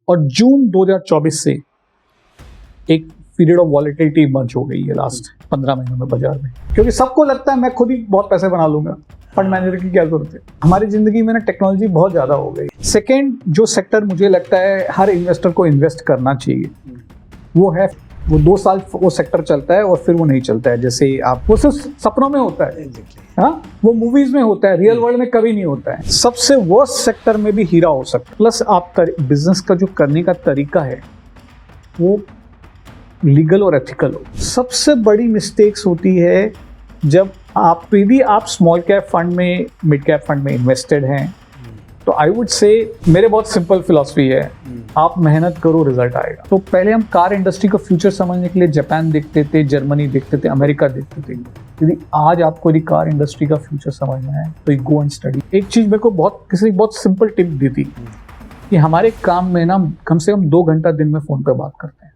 और जून 2024 से एक पीरियड ऑफ वॉलेटिलिटी इमर्ज हो गई है लास्ट 15 महीनों में बाजार में, क्योंकि सबको लगता है मैं खुद ही बहुत पैसे बना लूंगा, फंड मैनेजर की क्या जरूरत है। हमारी जिंदगी में ना टेक्नोलॉजी बहुत ज़्यादा हो गई। सेकेंड जो सेक्टर मुझे लगता है हर इन्वेस्टर को इन्वेस्ट करना चाहिए वो है, वो 2 साल वो सेक्टर चलता है और फिर वो नहीं चलता है। जैसे आप वो सिर्फ सपनों में होता है, हाँ, वो मूवीज में होता है, रियल वर्ल्ड में कभी नहीं होता है। सबसे वर्स्ट सेक्टर में भी हीरा हो सकता है। प्लस आप बिजनेस का जो करने का तरीका है वो लीगल और एथिकल हो। सबसे बड़ी मिस्टेक्स होती है जब आप भी आप स्मॉल कैप फंड में, मिड कैप फंड में इन्वेस्टेड हैं, तो आई वुड से मेरे बहुत सिंपल फिलॉसफी है, आप मेहनत करो रिजल्ट आएगा। तो पहले हम कार इंडस्ट्री का फ्यूचर समझने के लिए जापान देखते थे, जर्मनी देखते थे, अमेरिका देखते थे। यदि आज आपको यदि कार इंडस्ट्री का फ्यूचर समझना है तो गो एंड स्टडी। एक चीज मेरे को किसी बहुत सिंपल टिप दी थी कि हमारे काम में ना कम से कम 2 घंटा दिन में फोन पे बात करते हैं।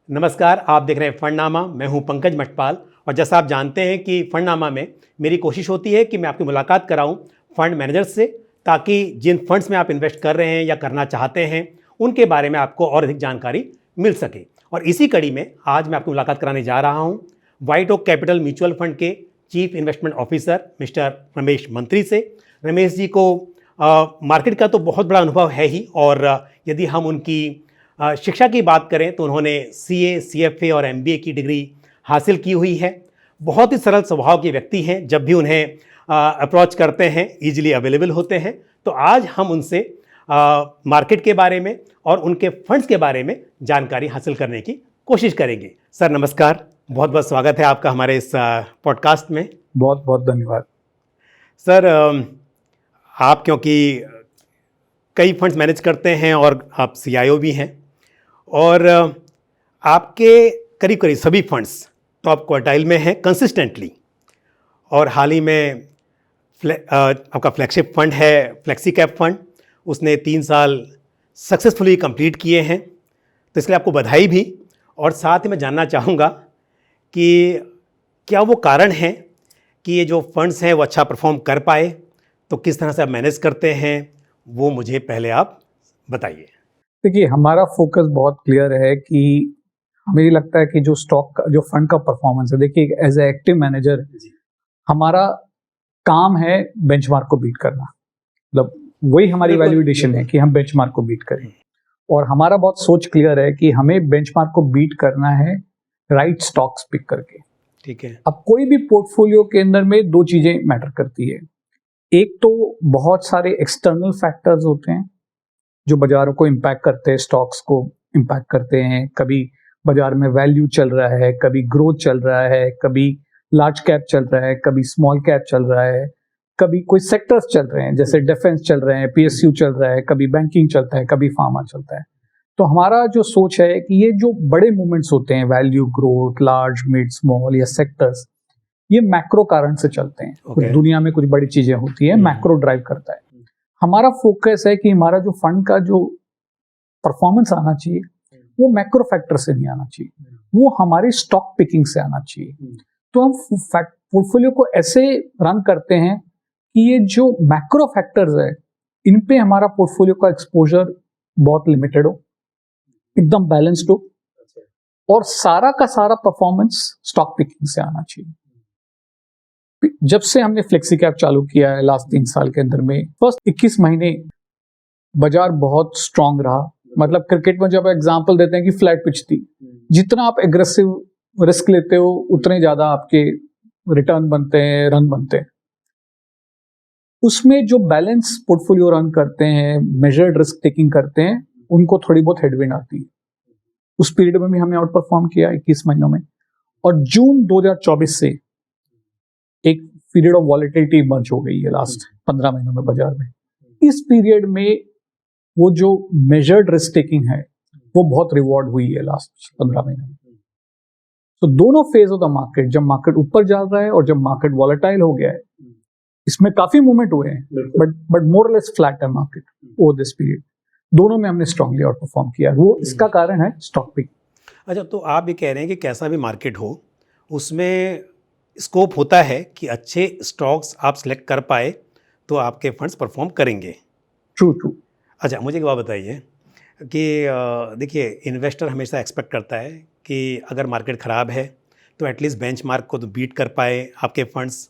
नमस्कार, आप देख रहे हैं फंडनामा। मैं हूं पंकज मटपाल और जैसा आप जानते हैं कि फंडनामा में मेरी कोशिश होती है कि मैं आपकी मुलाकात कराऊं फंड मैनेजर्स से, ताकि जिन फंड्स में आप इन्वेस्ट कर रहे हैं या करना चाहते हैं उनके बारे में आपको और अधिक जानकारी मिल सके। और इसी कड़ी में आज मैं आपकी मुलाकात कराने जा रहा हूं White Oak Capital mutual fund के chief investment officer mister Ramesh Mantri से। रमेश जी को मार्केट का तो बहुत बड़ा अनुभव है ही, और यदि हम उनकी शिक्षा की बात करें तो उन्होंने CA, CFA और MBA की डिग्री हासिल की हुई है। बहुत ही सरल स्वभाव के व्यक्ति हैं, जब भी उन्हें अप्रोच करते हैं ईजिली अवेलेबल होते हैं। तो आज हम उनसे मार्केट के बारे में और उनके फंड्स के बारे में जानकारी हासिल करने की कोशिश करेंगे। सर नमस्कार, बहुत बहुत स्वागत है आपका हमारे इस पॉडकास्ट में। बहुत बहुत धन्यवाद। सर आप क्योंकि कई फंड्स मैनेज करते हैं और आप CIO भी हैं, और आपके करीब करीब सभी फंड्स टॉप क्वार्टाइल में हैं कंसिस्टेंटली। और हाल ही में आपका फ्लैगशिप फंड है फ्लेक्सी कैप फंड, उसने 3 साल सक्सेसफुली कंप्लीट किए हैं, तो इसलिए आपको बधाई भी। और साथ ही मैं जानना चाहूँगा कि क्या वो कारण है कि ये जो फंड्स हैं वो अच्छा परफॉर्म कर पाए, तो किस तरह से आप मैनेज करते हैं वो मुझे पहले आप बताइए। देखिए, हमारा फोकस बहुत क्लियर है कि हमें लगता है कि जो स्टॉक का, जो फंड का परफॉर्मेंस है, देखिए एज ए एक्टिव मैनेजर हमारा काम है बेंचमार्क को बीट करना। मतलब वही हमारी वैल्यूएशन है कि हम बेंचमार्क को बीट करें, और हमारा बहुत सोच क्लियर है कि हमें बेंचमार्क को बीट करना है राइट स्टॉक्स पिक करके। ठीक है, अब कोई भी पोर्टफोलियो के अंदर में 2 चीजें मैटर करती है। एक तो बहुत सारे एक्सटर्नल फैक्टर्स होते हैं जो बाजारों को इम्पैक्ट करते हैं, स्टॉक्स को इम्पैक्ट करते हैं। कभी बाजार में वैल्यू चल रहा है, कभी ग्रोथ चल रहा है, कभी लार्ज कैप चल रहा है, कभी स्मॉल कैप चल रहा है, कभी कोई सेक्टर्स चल रहे हैं जैसे डिफेंस चल रहे हैं, PSU चल रहा है, कभी बैंकिंग चलता है, कभी फार्मा चलता है। तो हमारा जो सोच है कि ये जो बड़े मूवमेंट्स होते हैं, value, growth, large, mid, small या सेक्टर्स, ये मैक्रो कारण से चलते हैं। कुछ दुनिया में कुछ बड़ी चीजें होती है, मैक्रो ड्राइव करता है। हमारा फोकस है कि हमारा जो फंड का जो परफॉर्मेंस आना चाहिए वो मैक्रो फैक्टर से नहीं आना चाहिए, वो हमारी स्टॉक पिकिंग से आना चाहिए। तो हम पोर्टफोलियो को ऐसे रन करते हैं कि ये जो मैक्रो फैक्टर्स है इन पे हमारा पोर्टफोलियो का एक्सपोजर बहुत लिमिटेड हो, एकदम बैलेंस्ड हो, और सारा का सारा परफॉर्मेंस स्टॉक पिकिंग से आना चाहिए। जब से हमने फ्लेक्सी कैप चालू किया है लास्ट 3 साल के अंदर में, फर्स्ट 21 महीने बाजार बहुत स्ट्रांग रहा। मतलब क्रिकेट में जब एग्जांपल देते हैं कि फ्लैट पिच थी, जितना आप एग्रेसिव रिस्क लेते हो उतने ज्यादा आपके रिटर्न बनते हैं, रन बनते हैं। उसमें जो बैलेंस पोर्टफोलियो रन करते हैं, मेजर्ड रिस्क टेकिंग करते हैं, उनको थोड़ी बहुत हेडविंड आती है। उस पीरियड में भी हमने आउट परफॉर्म किया 21 महीनों में। और जून 2024 से एक पीरियड ऑफ वॉलेटिलिटी इमर्ज हो गई है लास्ट 15 महीनों में बाजार में। इस पीरियड में वो जो मेजर्ड रिस्क टेकिंग है वो बहुत रिवॉर्ड हुई है लास्ट 15 महीनों में। तो दोनों फेज ऑफ द मार्केट, जब मार्केट ऊपर जा रहा है और जब मार्केट वॉलेटाइल हो गया है, इसमें काफी मूवमेंट हुए हैं, बट मोर लेस फ्लैट है मार्केट ओवर दिस पीरियड। दोनों में हमने स्ट्रांगली आउट परफॉर्म किया। वो इसका कारण है स्टॉक पिक। अच्छा, तो आप ये कह रहे हैं कि कैसा भी मार्केट हो उसमें स्कोप होता है कि अच्छे स्टॉक्स आप सेलेक्ट कर पाए तो आपके फंड्स परफॉर्म करेंगे। True true. अच्छा, मुझे एक बात बताइए कि देखिए, इन्वेस्टर हमेशा एक्सपेक्ट करता है कि अगर मार्केट ख़राब है तो एटलीस्ट बेंचमार्क को तो बीट कर पाए आपके फंड्स,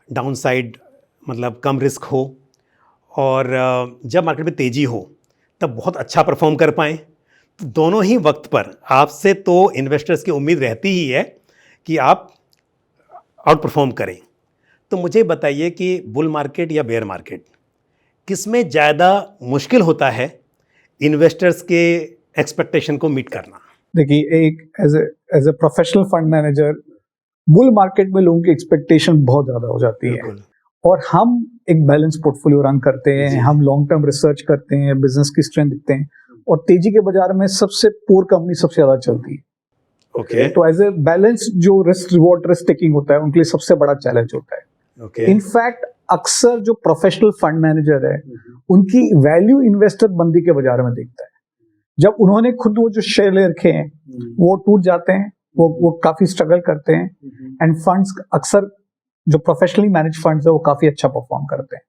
डाउनसाइड मतलब कम रिस्क हो, और जब मार्केट में तेज़ी हो तब बहुत अच्छा परफॉर्म कर पाएँ। तो दोनों ही वक्त पर आपसे तो इन्वेस्टर्स की उम्मीद रहती ही है कि आप आउट परफॉर्म करें। तो मुझे बताइए कि बुल मार्केट या बेयर मार्केट, किस में ज़्यादा मुश्किल होता है इन्वेस्टर्स के एक्सपेक्टेशन को मीट करना? देखिए, एक as a professional fund manager bull market में लोगों की एक्सपेक्टेशन बहुत ज़्यादा हो जाती है, बिल्कुल। और हम एक बैलेंस पोर्टफोलियो रन करते जी। हैं, हम लॉन्ग टर्म रिसर्च करते हैं, बिजनेस की स्ट्रेंथ दिखते हैं, और तेजी के बाजार में सबसे पुअर कंपनी सबसे ज़्यादा चलती है। ओके तो एज ए बैलेंस जो रिस्क रिवॉर्ड रिस्क टेकिंग होता है उनके लिए सबसे बड़ा चैलेंज होता है। ओके इनफैक्ट अक्सर जो प्रोफेशनल फंड मैनेजर है उनकी वैल्यू इन्वेस्टर मंदी के बाजार में दिखता है। जब उन्होंने खुद वो जो शेयर ले रखे हैं वो टूट जाते हैं, वो काफी स्ट्रगल करते हैं, एंड फंड्स अक्सर जो प्रोफेशनली मैनेज फंड्स है वो काफी अच्छा परफॉर्म करते हैं।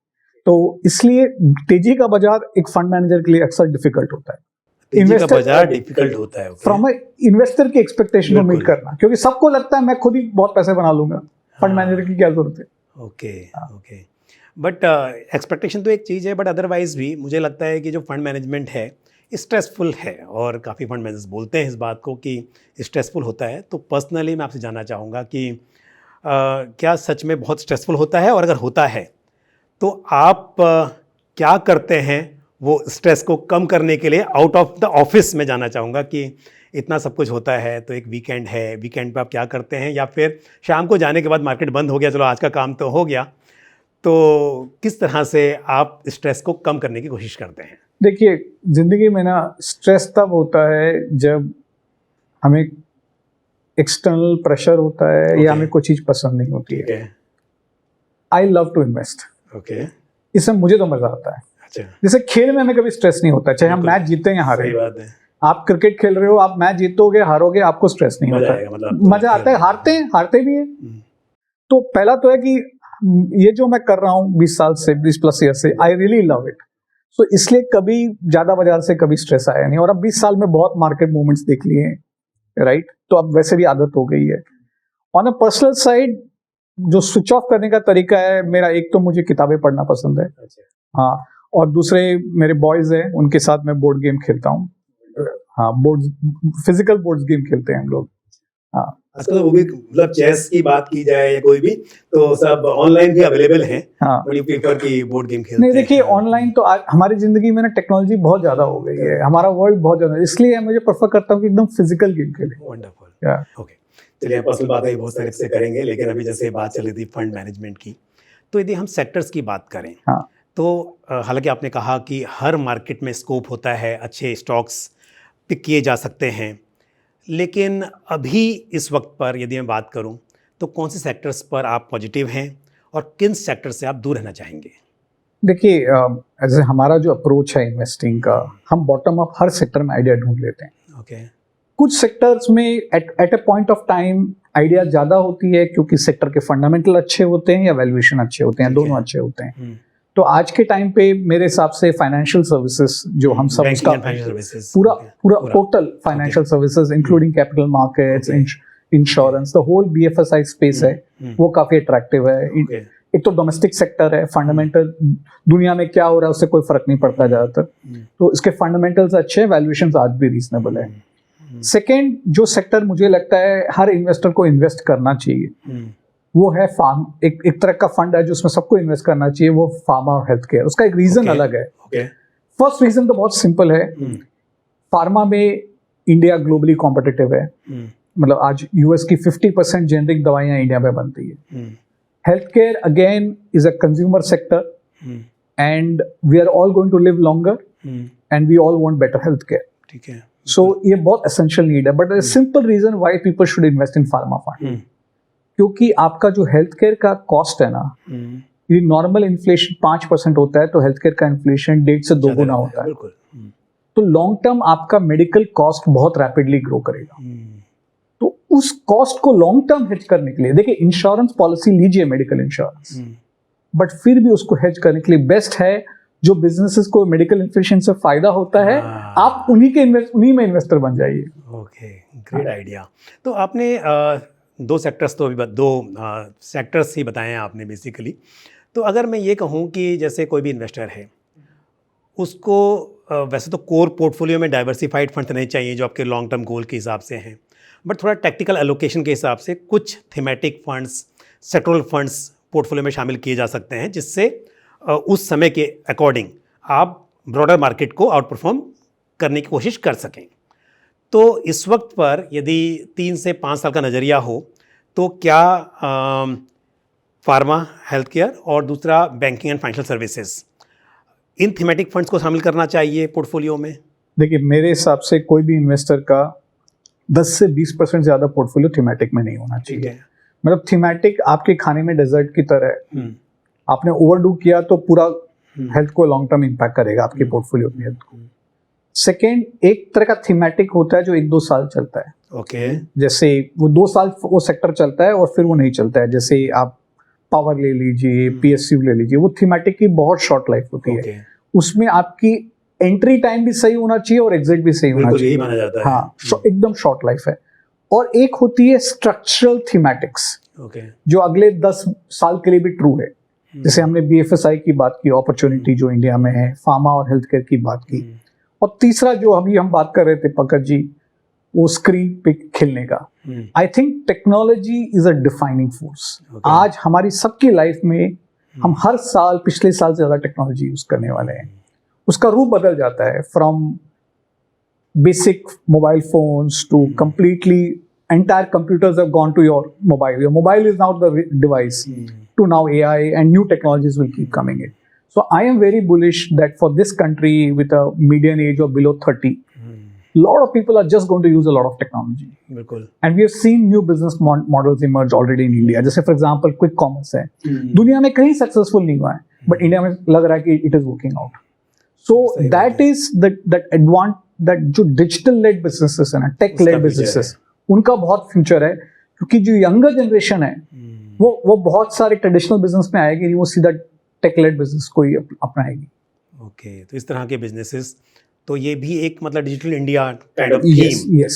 तो इसलिए तेजी का बाजार एक फंड मैनेजर के लिए अक्सर डिफिकल्ट होता है। तेजी का बाजार डिफिकल्ट होता है। फ्रॉम इन्वेस्टर की एक्सपेक्टेशन को मीट बिल्कुल। करना, क्योंकि सबको लगता है मैं खुद ही बहुत पैसे बना लूंगा, फंड मैनेजर की क्या जरूरत है। ओके ओके, बट एक्सपेक्टेशन तो एक चीज़ है, बट अदरवाइज भी मुझे लगता है कि जो फंड मैनेजमेंट है स्ट्रेसफुल है, और काफ़ी फंड मैनेजर्स बोलते हैं इस बात को कि स्ट्रेसफुल होता है। तो पर्सनली मैं आपसे जानना चाहूँगा कि क्या सच में बहुत स्ट्रेसफुल होता है, और अगर होता है तो आप क्या करते हैं वो स्ट्रेस को कम करने के लिए आउट ऑफ द ऑफिस? में जानना चाहूँगा कि इतना सब कुछ होता है तो एक वीकेंड है, वीकेंड पे आप क्या करते हैं, या फिर शाम को जाने के बाद मार्केट बंद हो गया, चलो आज का काम तो हो गया, तो किस तरह से आप स्ट्रेस को कम करने की कोशिश करते हैं? देखिए, जिंदगी में ना स्ट्रेस तब होता है जब हमें एक्सटर्नल प्रेशर होता है या हमें कोई चीज पसंद नहीं होती है। I love to invest. Okay, इसमें मुझे तो मजा आता है। अच्छा, जैसे खेल में हमें कभी स्ट्रेस नहीं होता, चाहे हम मैच जीते या हारे। सही बात है। आप क्रिकेट खेल रहे हो, आप मैच जीतोगे हारोगे, आपको स्ट्रेस नहीं मजा होता आएगा, मतलब मजा आता है, हारते भी है। तो पहला तो है कि ये जो मैं कर रहा हूँ 20 साल से, 20 प्लस ईयर से, आई रियली लव इट। सो इसलिए कभी ज्यादा बाजार से कभी स्ट्रेस आया नहीं, और अब 20 साल में बहुत मार्केट मूवमेंट्स देख लिए हैं, राइट? तो अब वैसे भी आदत हो गई है। ऑन अ पर्सनल साइड जो स्विच ऑफ करने का तरीका है मेरा, एक तो मुझे किताबें पढ़ना पसंद है, हाँ, और दूसरे मेरे बॉयज हैं, उनके साथ मैं बोर्ड गेम खेलता हूँ। हाँ, फिजिकल बोर्ड गेम खेलते हैं हम लोग। हाँ, आजकल वो भी, मतलब चेस की बात की जाए या कोई भी, तो सब ऑनलाइन भी अवेलेबल है। हाँ। बड़ी प्रीफर की बोर्ड गेम खेलते नहीं, हैं। देखिए, ऑनलाइन तो आज हमारी जिंदगी में ना टेक्नोलॉजी बहुत ज्यादा हो गई है, हमारा वर्ल्ड बहुत ज्यादा, इसलिए मुझे प्रेफर करता हूँ कि एकदम फिजिकल गेम खेले। वंडरफुल। ओके, चलिए, पर्सनल बातें बहुत सारे से करेंगे, लेकिन अभी जैसे बात चल रही थी फंड मैनेजमेंट की, तो यदि हम सेक्टर्स की बात करें, हाँ, तो हालांकि आपने कहा कि हर मार्केट में स्कोप होता है, अच्छे स्टॉक्स पिक किए जा सकते हैं, लेकिन अभी इस वक्त पर यदि मैं बात करूं तो कौन से सेक्टर्स पर आप पॉजिटिव हैं और किन सेक्टर से आप दूर रहना चाहेंगे? देखिए, ऐसे हमारा जो अप्रोच है इन्वेस्टिंग का, हम बॉटम अप हर सेक्टर में आइडिया ढूंढ लेते हैं। ओके, कुछ सेक्टर्स में at a point of time idea ज्यादा होती है क्योंकि सेक्टर के फंडामेंटल अच्छे होते हैं या वैल्यूएशन अच्छे होते हैं, दोनों अच्छे होते हैं। तो आज के टाइम पे मेरे हिसाब से फाइनेंशियल सर्विसेज जो हम सब उसका पूरा total financial services including capital markets, insurance, the whole BFSI space है, वो काफी अट्रैक्टिव है। एक तो डोमेस्टिक सेक्टर है, फंडामेंटल दुनिया में क्या हो रहा है उससे कोई फर्क नहीं पड़ता ज्यादातर, तो इसके फंडामेंटल्स अच्छे हैं, वैल्यूएशंस आज भी रीजनेबल है। सेकेंड, जो सेक्टर मुझे लगता है हर इन्वेस्टर को इन्वेस्ट करना चाहिए, वो है फार्म। एक तरह का फंड है जो उसमें सबको इन्वेस्ट करना चाहिए, वो फार्मा और हेल्थ केयर। उसका एक रीजन अलग है। फर्स्ट रीजन तो बहुत सिंपल है, फार्मा में इंडिया ग्लोबली कॉम्पिटिटिव है, मतलब आज यूएस की 50% जेनरिक दवाइयां इंडिया में बनती है। Health care again is a consumer sector and we are all going to live longer and we all want better health care. ठीक है, सो ये बहुत एसेंशियल नीड है, but simple reason why people should invest in pharma fund, क्योंकि आपका जो health care का cost है ना, ये नॉर्मल इन्फ्लेशन 5% होता है, तो हेल्थ केयर का इन्फ्लेशन 1.5 से 2 गुना होता है। तो लॉन्ग टर्म आपका मेडिकल कॉस्ट बहुत रैपिडली ग्रो करेगा। तो उस कॉस्ट को लॉन्ग टर्म हेज करने के लिए, देखिए इंश्योरेंस पॉलिसी लीजिए, मेडिकल इंश्योरेंस, बट फिर भी उसको हेज करने के लिए बेस्ट है जो बिजनेसेस को मेडिकल इन्फ्लेशन से फायदा होता है, आप उन्हीं में इन्वेस्टर बन जाइए। Okay, great idea. तो आपने दो सेक्टर्स ही बताए हैं आपने बेसिकली। तो अगर मैं ये कहूँ कि जैसे कोई भी इन्वेस्टर है उसको वैसे तो कोर पोर्टफोलियो में डाइवर्सिफाइड फंड्स नहीं चाहिए जो आपके लॉन्ग टर्म गोल के हिसाब से हैं, बट थोड़ा टेक्निकल एलोकेशन के हिसाब से कुछ thematic funds, sectoral funds portfolio में शामिल किए जा सकते हैं जिससे उस समय के अकॉर्डिंग आप ब्रॉडर मार्केट को आउट परफॉर्म करने की कोशिश कर सकें। तो इस वक्त पर यदि 3 से 5 साल का नज़रिया हो तो क्या फार्मा, हेल्थ केयर और दूसरा banking and financial services, in thematic funds को शामिल करना चाहिए पोर्टफोलियो में? देखिए मेरे हिसाब से कोई भी इन्वेस्टर का 10 से 20% ज़्यादा पोर्टफोलियो थीमेटिक में नहीं होना चाहिए। मतलब थीमेटिक आपके खाने में डेजर्ट की तरह है, आपने ओवरडू किया तो पूरा हेल्थ को लॉन्ग टर्म इम्पैक्ट करेगा आपके पोर्टफोलियो की हेल्थ को। सेकेंड, एक तरह का थीमेटिक होता है जो 1-2 साल चलता है। ओके। जैसे वो 2 साल वो सेक्टर चलता है और फिर वो नहीं चलता है। जैसे आप पावर ले लीजिए, PSU ले लीजिए, वो थीमेटिक की बहुत शॉर्ट लाइफ होती है। उसमें आपकी एंट्री टाइम भी सही होना चाहिए और एग्जिट भी सही होना चाहिए, माना जाता है। हाँ, एकदम शॉर्ट लाइफ है। और एक होती है स्ट्रक्चरल थीमेटिक्स, जो अगले 10 साल के लिए भी ट्रू है। जैसे हमने BFSI की बात की, अपॉर्चुनिटी जो इंडिया में है, फार्मा और हेल्थ केयर की बात की, और तीसरा जो अभी हम बात कर रहे थे पंकज जी, वो स्क्रीन पे खेलने का। I think technology is a defining force. आज हमारी सबकी लाइफ में हम हर साल पिछले साल से ज़्यादा टेक्नोलॉजी यूज करने वाले हैं। उसका रूप बदल जाता है, from basic mobile phones to completely entire computers have gone to your mobile. Your mobile is now the device to now AI, and new technologies will keep coming in. So I am very bullish that for this country with a median age of below 30, a lot of people are just going to use a lot of technology. And we have seen new business models emerge already in India. जैसे for example quick commerce है, दुनिया में कहीं successful नहीं हुआ है, but India में लग रहा है कि it is working out. So that is that जो digital led businesses है ना, tech led businesses, उनका बहुत फ्यूचर है, क्योंकि जो यंगर जनरेशन है वो बहुत सारे ट्रेडिशनल बिजनेस में आएगी, वो सीधा टेक लेड बिजनेस को ही अपनाएगी। ओके, तो इस तरह के बिजनेसेस, तो ये भी एक मतलब digital India kind of theme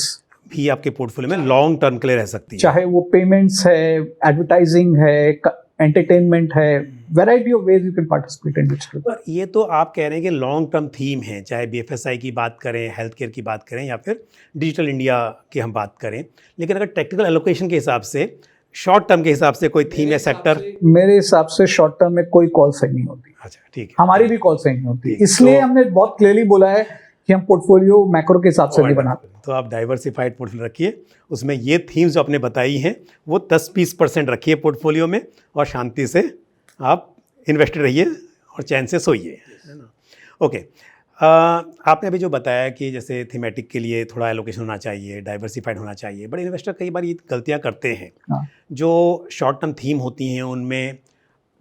भी आपके पोर्टफोलियो में लॉन्ग टर्म के लिए रह सकती है। चाहे वो पेमेंट्स है, एडवर्टाइजिंग है, एंटरटेनमेंट है, variety of ways you can participate in digital. पर ये तो आप कह रहे हैं कि लॉन्ग टर्म थीम है, चाहे BFSI की बात करें, हेल्थ केयर की बात करें या फिर डिजिटल इंडिया की हम बात करें, लेकिन अगर टेक्निकल एलोकेशन के हिसाब से, शॉर्ट टर्म के हिसाब से कोई थीम या सेक्टर? मेरे हिसाब से शॉर्ट टर्म में कोई कॉल सही नहीं होती। अच्छा, ठीक है, हमारी भी कॉल सही नहीं होती, इसलिए हमने बहुत क्लियरली बोला है कि हम पोर्टफोलियो मैक्रो के हिसाब से नहीं बनाते। तो आप डाइवर्सिफाइड पोर्टफोलियो रखिए, उसमें ये थीम्स जो आपने बताई हैं वो 10-20% रखिए पोर्टफोलियो में, और शांति से आप इन्वेस्टेड रहिए और चैन से सोइए, है ना। ओके, आपने अभी जो बताया कि जैसे थीमेटिक के लिए थोड़ा एलोकेशन होना चाहिए, डाइवर्सिफाइड होना चाहिए, बट इन्वेस्टर कई बार ये गलतियां करते हैं। जो शॉर्ट टर्म थीम होती हैं उनमें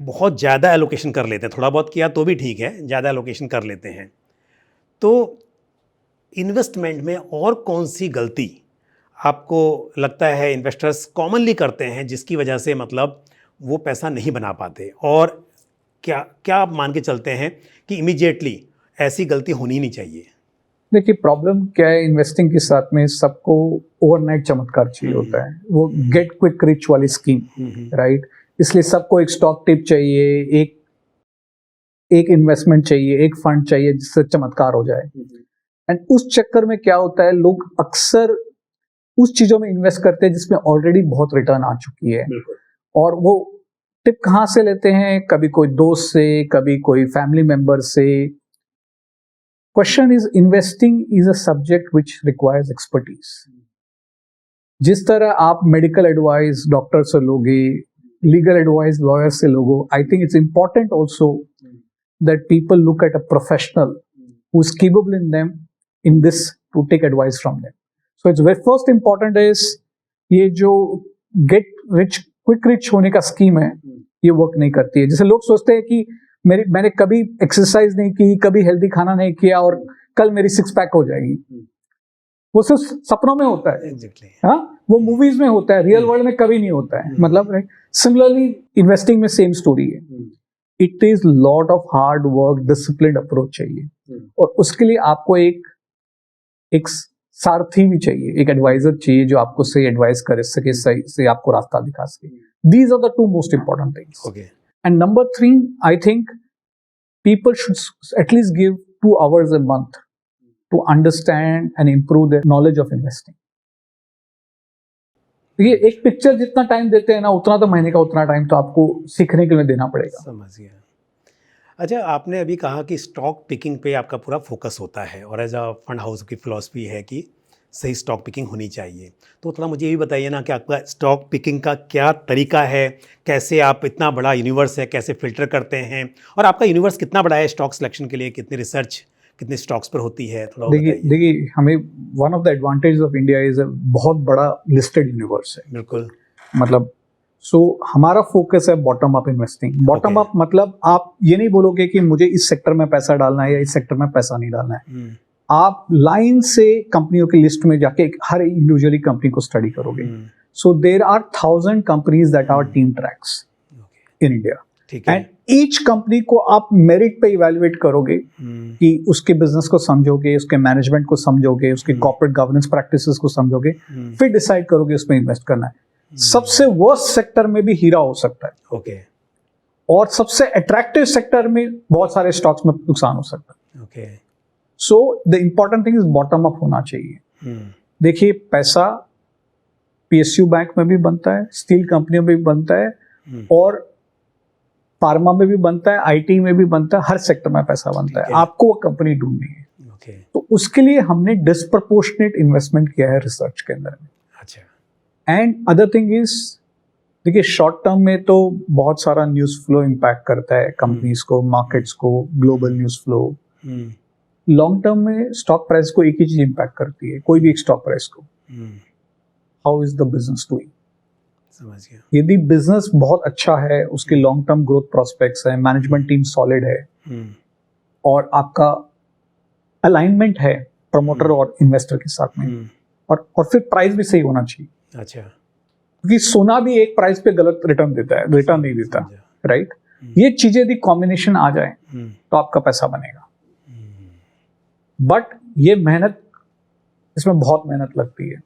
बहुत ज़्यादा एलोकेशन कर लेते हैं, थोड़ा बहुत किया तो भी ठीक है, ज़्यादा एलोकेशन कर लेते हैं। तो इन्वेस्टमेंट में और कौन सी गलती आपको लगता है इन्वेस्टर्स कॉमनली करते हैं जिसकी वजह से मतलब वो पैसा नहीं बना पाते, और क्या आप मान के चलते हैं कि इमीडिएटली ऐसी गलती होनी नहीं चाहिए? देखिए प्रॉब्लम क्या है, इन्वेस्टिंग के साथ में सबको ओवरनाइट चमत्कार चाहिए होता है, वो गेट क्विक रिच वाली स्कीम, राइट। इसलिए सबको एक स्टॉक टिप चाहिए, एक इन्वेस्टमेंट चाहिए, एक फंड चाहिए जिससे चमत्कार हो जाए। एंड उस चक्कर में क्या होता है, लोग अक्सर उस चीजों में इन्वेस्ट करते हैं जिसमें ऑलरेडी बहुत रिटर्न आ चुकी है, और वो टिप कहाँ से लेते हैं, कभी कोई दोस्त से, कभी कोई फैमिली मेंबर से। Question is, investing is a subject which requires expertise. जिस तरह आप मेडिकल एडवाइस डॉक्टर से लोगे, लीगल एडवाइस लॉयर से लोगो, I think it's important also that people look at a professional who is capable in this to take advice from them. So it's very first important is ये जो get rich quick rich होने का scheme है, ये work नहीं करती है। जैसे लोग सोचते हैं कि मैंने कभी एक्सरसाइज नहीं की, कभी हेल्दी खाना नहीं किया और कल मेरी 6 पैक हो जाएगी। वो सिर्फ सपनों में होता है। एग्जैक्टली। हाँ, वो मूवीज में होता है, रियल वर्ल्ड में कभी नहीं होता है। मतलब सिमिलरली इन्वेस्टिंग में सेम स्टोरी है। It is lot of hard work, discipline approach चाहिए, और उसके लिए आपको एक सारथी भी चाहिए, एक एडवाइजर चाहिए जो आपको सही एडवाइस कर सके, सही से आपको रास्ता दिखा सके। These are the 2 most important things. Okay. And number 3, I think people should at least give 2 hours a month to understand and improve their knowledge of investing. ये एक पिक्चर जितना टाइम देते हैं ना, उतना तो महीने का उतना टाइम तो आपको सीखने के लिए देना पड़ेगा। समझ गया। अच्छा, आपने अभी कहा कि स्टॉक पिकिंग पे आपका पूरा फोकस होता है, और एज अ फंड हाउस की फिलॉसफी है कि सही स्टॉक पिकिंग होनी चाहिए। तो थोड़ा मुझे ये भी बताइए ना कि आपका स्टॉक पिकिंग का क्या तरीका है, कैसे आप, इतना बड़ा यूनिवर्स है, कैसे फिल्टर करते हैं, और आपका यूनिवर्स कितना बड़ा है स्टॉक सिलेक्शन के लिए, कितनी रिसर्च कितने स्टॉक्स पर होती है, थोड़ा देखिए हमें one of the advantage of India is बहुत बड़ा लिस्टेड यूनिवर्स है। बिल्कुल। मतलब हमारा फोकस है bottom up investing. Bottom up मतलब आप ये नहीं बोलोगे कि मुझे इस सेक्टर में पैसा डालना है या इस सेक्टर में पैसा नहीं डालना है। आप लाइन से कंपनियों की लिस्ट में जाके हर इंडिविजुअली कंपनी को स्टडी करोगे। So there are 1000 companies that our team tracks in India, and each company को आप मेरिट पे इवैल्यूएट करोगे कि उसके बिजनेस को समझोगे, उसके मैनेजमेंट को समझोगे, उसके कॉर्पोरेट गवर्नेंस प्रैक्टिसेस को समझोगे, फिर डिसाइड करोगे उसमें इन्वेस्ट करना है। सबसे वर्स्ट सेक्टर में भी हीरा हो सकता है। ओके। और सबसे अट्रैक्टिव सेक्टर में बहुत सारे स्टॉक्स में नुकसान हो सकता है। Okay. So the important thing is bottom up होना चाहिए। देखिए, पैसा पीएसयू बैंक में भी बनता है, स्टील कंपनियों में भी बनता है, और फार्मा में भी बनता है, आईटी में भी बनता है, हर सेक्टर में पैसा बनता है। आपको वो कंपनी ढूंढनी है। तो उसके लिए हमने डिस्प्रपोर्शनेट इन्वेस्टमेंट किया है रिसर्च के अंदर में। अच्छा। एंड अदर थिंग इज, देखिए शॉर्ट टर्म में तो बहुत सारा न्यूज फ्लो इम्पैक्ट करता है कंपनीज को, मार्केट्स को, global news flow. Long term में स्टॉक प्राइस को एक ही चीज इम्पैक्ट करती है, कोई भी एक स्टॉक प्राइस को, how is the business doing. समझ गया। यदि बिजनेस बहुत अच्छा है, उसके लॉन्ग टर्म ग्रोथ प्रोस्पेक्ट्स है, मैनेजमेंट टीम सॉलिड है, और आपका अलाइनमेंट है प्रमोटर और इन्वेस्टर के साथ में, और फिर प्राइस भी सही होना चाहिए। अच्छा। क्योंकि सोना भी एक प्राइस पे गलत रिटर्न देता है, रिटर्न नहीं देता, राइट। ये चीजें यदि कॉम्बिनेशन आ जाए तो आपका पैसा बनेगा। बट ये मेहनत, इसमें बहुत मेहनत लगती है,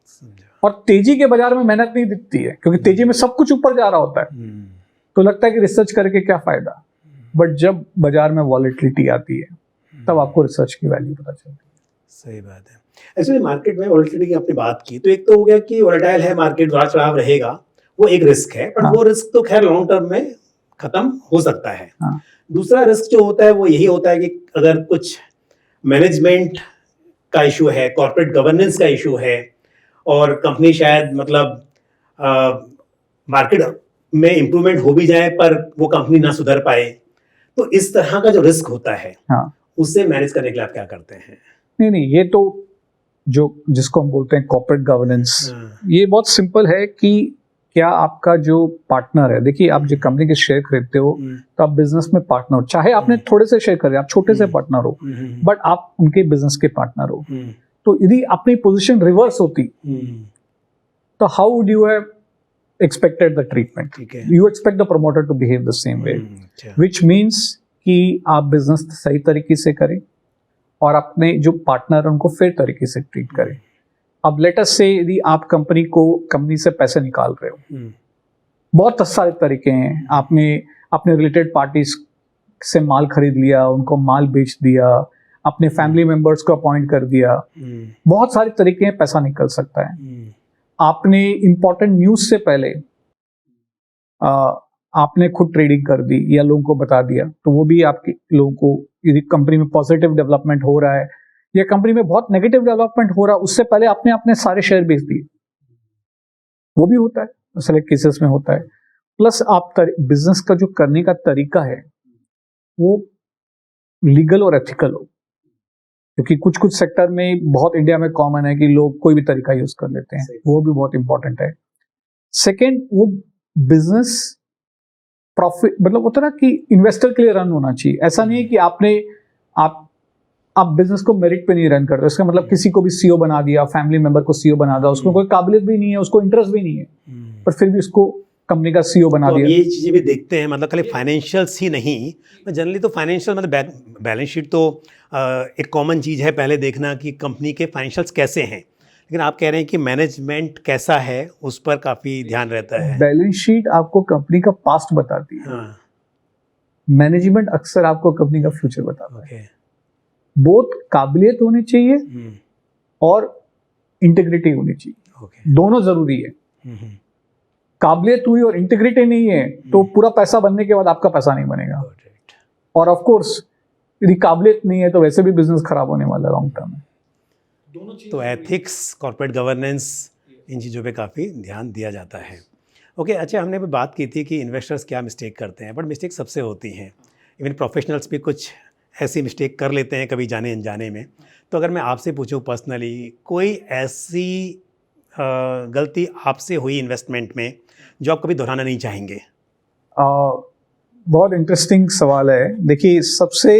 और तेजी के बाजार में मेहनत नहीं दिखती है, क्योंकि तेजी में सब कुछ ऊपर जा रहा होता है, तो लगता है कि रिसर्च करके क्या फायदा। बट जब बाजार में वॉलेटिलिटी आती है, तब आपको रिसर्च की वैल्यू पता चलती है। सही बात है। एक्चुअली मार्केट में वॉलेटिलिटी की आपने बात की, तो एक तो हो गया कि वॉलेटाइल है मार्केट, उतार चढ़ाव रहेगा, वो एक रिस्क है, पर वो रिस्क तो खैर लॉन्ग टर्म में खत्म हो सकता है। दूसरा रिस्क जो होता है वो यही होता है कि अगर कुछ मैनेजमेंट का इशू है, कॉर्पोरेट गवर्नेंस का इशू है, और कंपनी शायद मतलब मार्केट में इंप्रूवमेंट हो भी जाए पर वो कंपनी ना सुधर पाए, तो इस तरह का जो रिस्क होता है, उससे मैनेज करने के लिए आप क्या करते हैं? नहीं, ये तो जो जिसको हम बोलते हैं कॉर्पोरेट गवर्नेंस, ये बहुत सिंपल है कि क्या आपका जो पार्टनर है, देखिए आप जो कंपनी के शेयर खरीदते हो तो आप बिजनेस में पार्टनर हो, चाहे आपने थोड़े से शेयर खरीदे, आप छोटे से पार्टनर हो, बट आप उनके बिजनेस के पार्टनर हो। तो यदि अपनी पोजीशन रिवर्स होती तो how would you have expected the treatment? You expect the promoter to behave the same way, which means कि आप बिजनेस सही तरीके से करें और अपने जो पार्टनर है उनको फेयर तरीके से ट्रीट करें। अब लेट अस से यदि आप कंपनी से पैसे निकाल रहे हो, बहुत सारे तरीके हैं। आपने अपने रिलेटेड पार्टीज से माल खरीद लिया, उनको माल बेच दिया, अपने फैमिली मेंबर्स को अपॉइंट कर दिया, बहुत सारे तरीके हैं, पैसा निकल सकता है। आपने इंपॉर्टेंट न्यूज से पहले आपने खुद ट्रेडिंग कर दी या लोगों को बता दिया, तो वो भी आपके लोगों को, यदि कंपनी में पॉजिटिव डेवलपमेंट हो रहा है या कंपनी में बहुत नेगेटिव डेवलपमेंट हो रहा है, उससे पहले आपने अपने सारे शेयर बेच दिए, वो भी होता है, सेलेक्ट केसेस में होता है। प्लस आप बिजनेस का जो करने का तरीका है वो लीगल और एथिकल हो, क्योंकि कुछ कुछ सेक्टर में बहुत इंडिया में कॉमन है कि लोग कोई भी तरीका यूज कर लेते हैं, वो भी बहुत इंपॉर्टेंट है। सेकेंड, वो बिजनेस प्रॉफिट, मतलब होता है ना कि इन्वेस्टर के लिए रन होना चाहिए। ऐसा नहीं है कि आप आप बिजनेस को मेरिट पे नहीं रन करते, इसका मतलब किसी को भी सीईओ बना दिया, फैमिली मेंबर को सीईओ बना दिया, उसको कोई काबिलियत भी नहीं है, उसको इंटरेस्ट भी नहीं है, पर फिर भी उसको कंपनी का सीईओ बना तो दिया। ये चीज़ें भी देखते हैं, मतलब खाली फाइनेंशियल्स ही नहीं, जनरली तो फाइनेंशियल मतलब बैलेंस शीट तो एक कॉमन चीज़ है, पहले देखना कि कंपनी के फाइनेंशियल्स कैसे हैं, लेकिन आप कह रहे हैं कि मैनेजमेंट कैसा है उस पर काफ़ी ध्यान रहता है। बैलेंस शीट आपको कंपनी का पास्ट बताती है, हाँ, मैनेजमेंट अक्सर आपको कंपनी का फ्यूचर बताता है। ओके। बहुत काबिलियत होनी चाहिए और इंटीग्रिटी होनी चाहिए, ओके। दोनों जरूरी है। काबिलियत हुई और इंटीग्रिटी नहीं है तो पूरा पैसा बनने के बाद आपका पैसा नहीं बनेगा, और ऑफ कोर्स यदि काबिलियत नहीं है तो वैसे भी बिजनेस खराब होने वाला लॉन्ग टर्म में। तो एथिक्स, कॉर्पोरेट गवर्नेंस, इन चीज़ों पे काफ़ी ध्यान दिया जाता है। ओके, अच्छा, हमने अभी बात की थी कि इन्वेस्टर्स क्या मिस्टेक करते हैं, बट मिस्टेक सबसे होती हैं, इवन प्रोफेशनल्स भी कुछ ऐसी मिस्टेक कर लेते हैं कभी जाने अनजाने में। तो अगर मैं आपसे पूछूं पर्सनली, कोई ऐसी गलती आपसे हुई इन्वेस्टमेंट में जो आप कभी दोहराना नहीं चाहेंगे? बहुत इंटरेस्टिंग सवाल है। देखिए, सबसे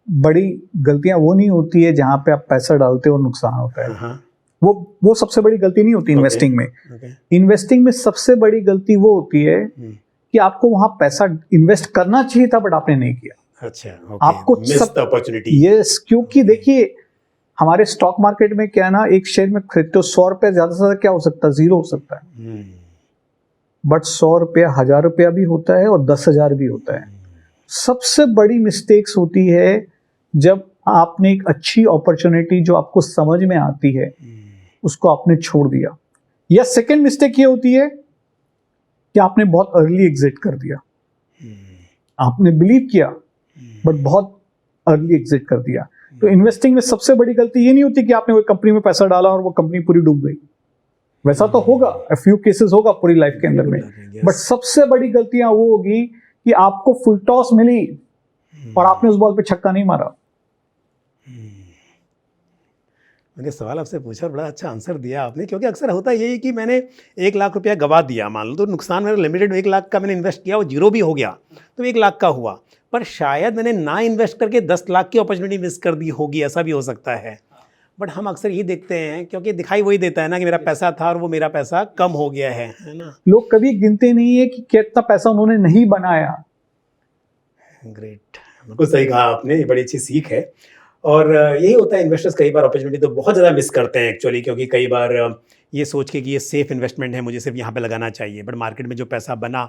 बड़ी गलतियां वो नहीं होती है जहां पे आप पैसा डालते हो और नुकसान होता है, हाँ, वो सबसे बड़ी गलती नहीं होती इन्वेस्टिंग में। ओके। इन्वेस्टिंग में सबसे बड़ी गलती वो होती है कि आपको वहां पैसा इन्वेस्ट करना चाहिए था बट आपने नहीं किया। अच्छा, ओके, आपको मिस्ड अपॉर्चुनिटी। यस, क्योंकि देखिए हमारे स्टॉक मार्केट में क्या है ना, एक शेयर में खरीदते हो 100 रुपया, ज्यादा से ज्यादा क्या हो सकता है, 0 हो सकता है, बट 100 रुपया 1000 रुपया भी होता है और 10,000 भी होता है। सबसे बड़ी मिस्टेक्स होती है जब आपने एक अच्छी अपॉर्चुनिटी जो आपको समझ में आती है उसको आपने छोड़ दिया, या सेकंड मिस्टेक ये होती है कि आपने बहुत अर्ली एग्जिट कर दिया। आपने बिलीव किया बट बहुत अर्ली एग्जिट कर दिया। तो इन्वेस्टिंग में सबसे बड़ी गलती ये नहीं होती कि आपने वो कंपनी में पैसा डाला और वो कंपनी पूरी डूब गई, वैसा तो होगा, फ्यू केसेस होगा पूरी लाइफ के अंदर में, बट सबसे बड़ी गलतियां वो होगी कि आपको फुल टॉस मिली और आपने उस बॉल पे छक्का नहीं मारा। मैंने सवाल आपसे पूछा और बड़ा अच्छा आंसर दिया आपने, क्योंकि अक्सर होता यही है कि मैंने 1 लाख रुपया गवा दिया, मान लो, तो नुकसान मेरा लिमिटेड 1 लाख का मैंने इन्वेस्ट किया, वो 0 भी हो गया तो 1 लाख का हुआ, पर शायद मैंने ना इन्वेस्ट करके 10 लाख की अपॉर्चुनिटी मिस कर दी होगी, ऐसा भी हो सकता है। बट हम अक्सर ये देखते हैं, क्योंकि दिखाई वही देता है ना कि मेरा पैसा था और वो मेरा पैसा कम हो गया है ना। लोग कभी गिनते नहीं है कि कितना पैसा उन्होंने नहीं बनाया। ग्रेट, बिल्कुल सही कहा आपने, ये बड़ी अच्छी सीख है। और यही होता है, इन्वेस्टर्स कई बार अपॉर्चुनिटी तो बहुत ज़्यादा मिस करते हैं एक्चुअली, क्योंकि कई बार ये सोच के कि ये सेफ इन्वेस्टमेंट है, मुझे सिर्फ यहाँ पे लगाना चाहिए, बट मार्केट में जो पैसा बना,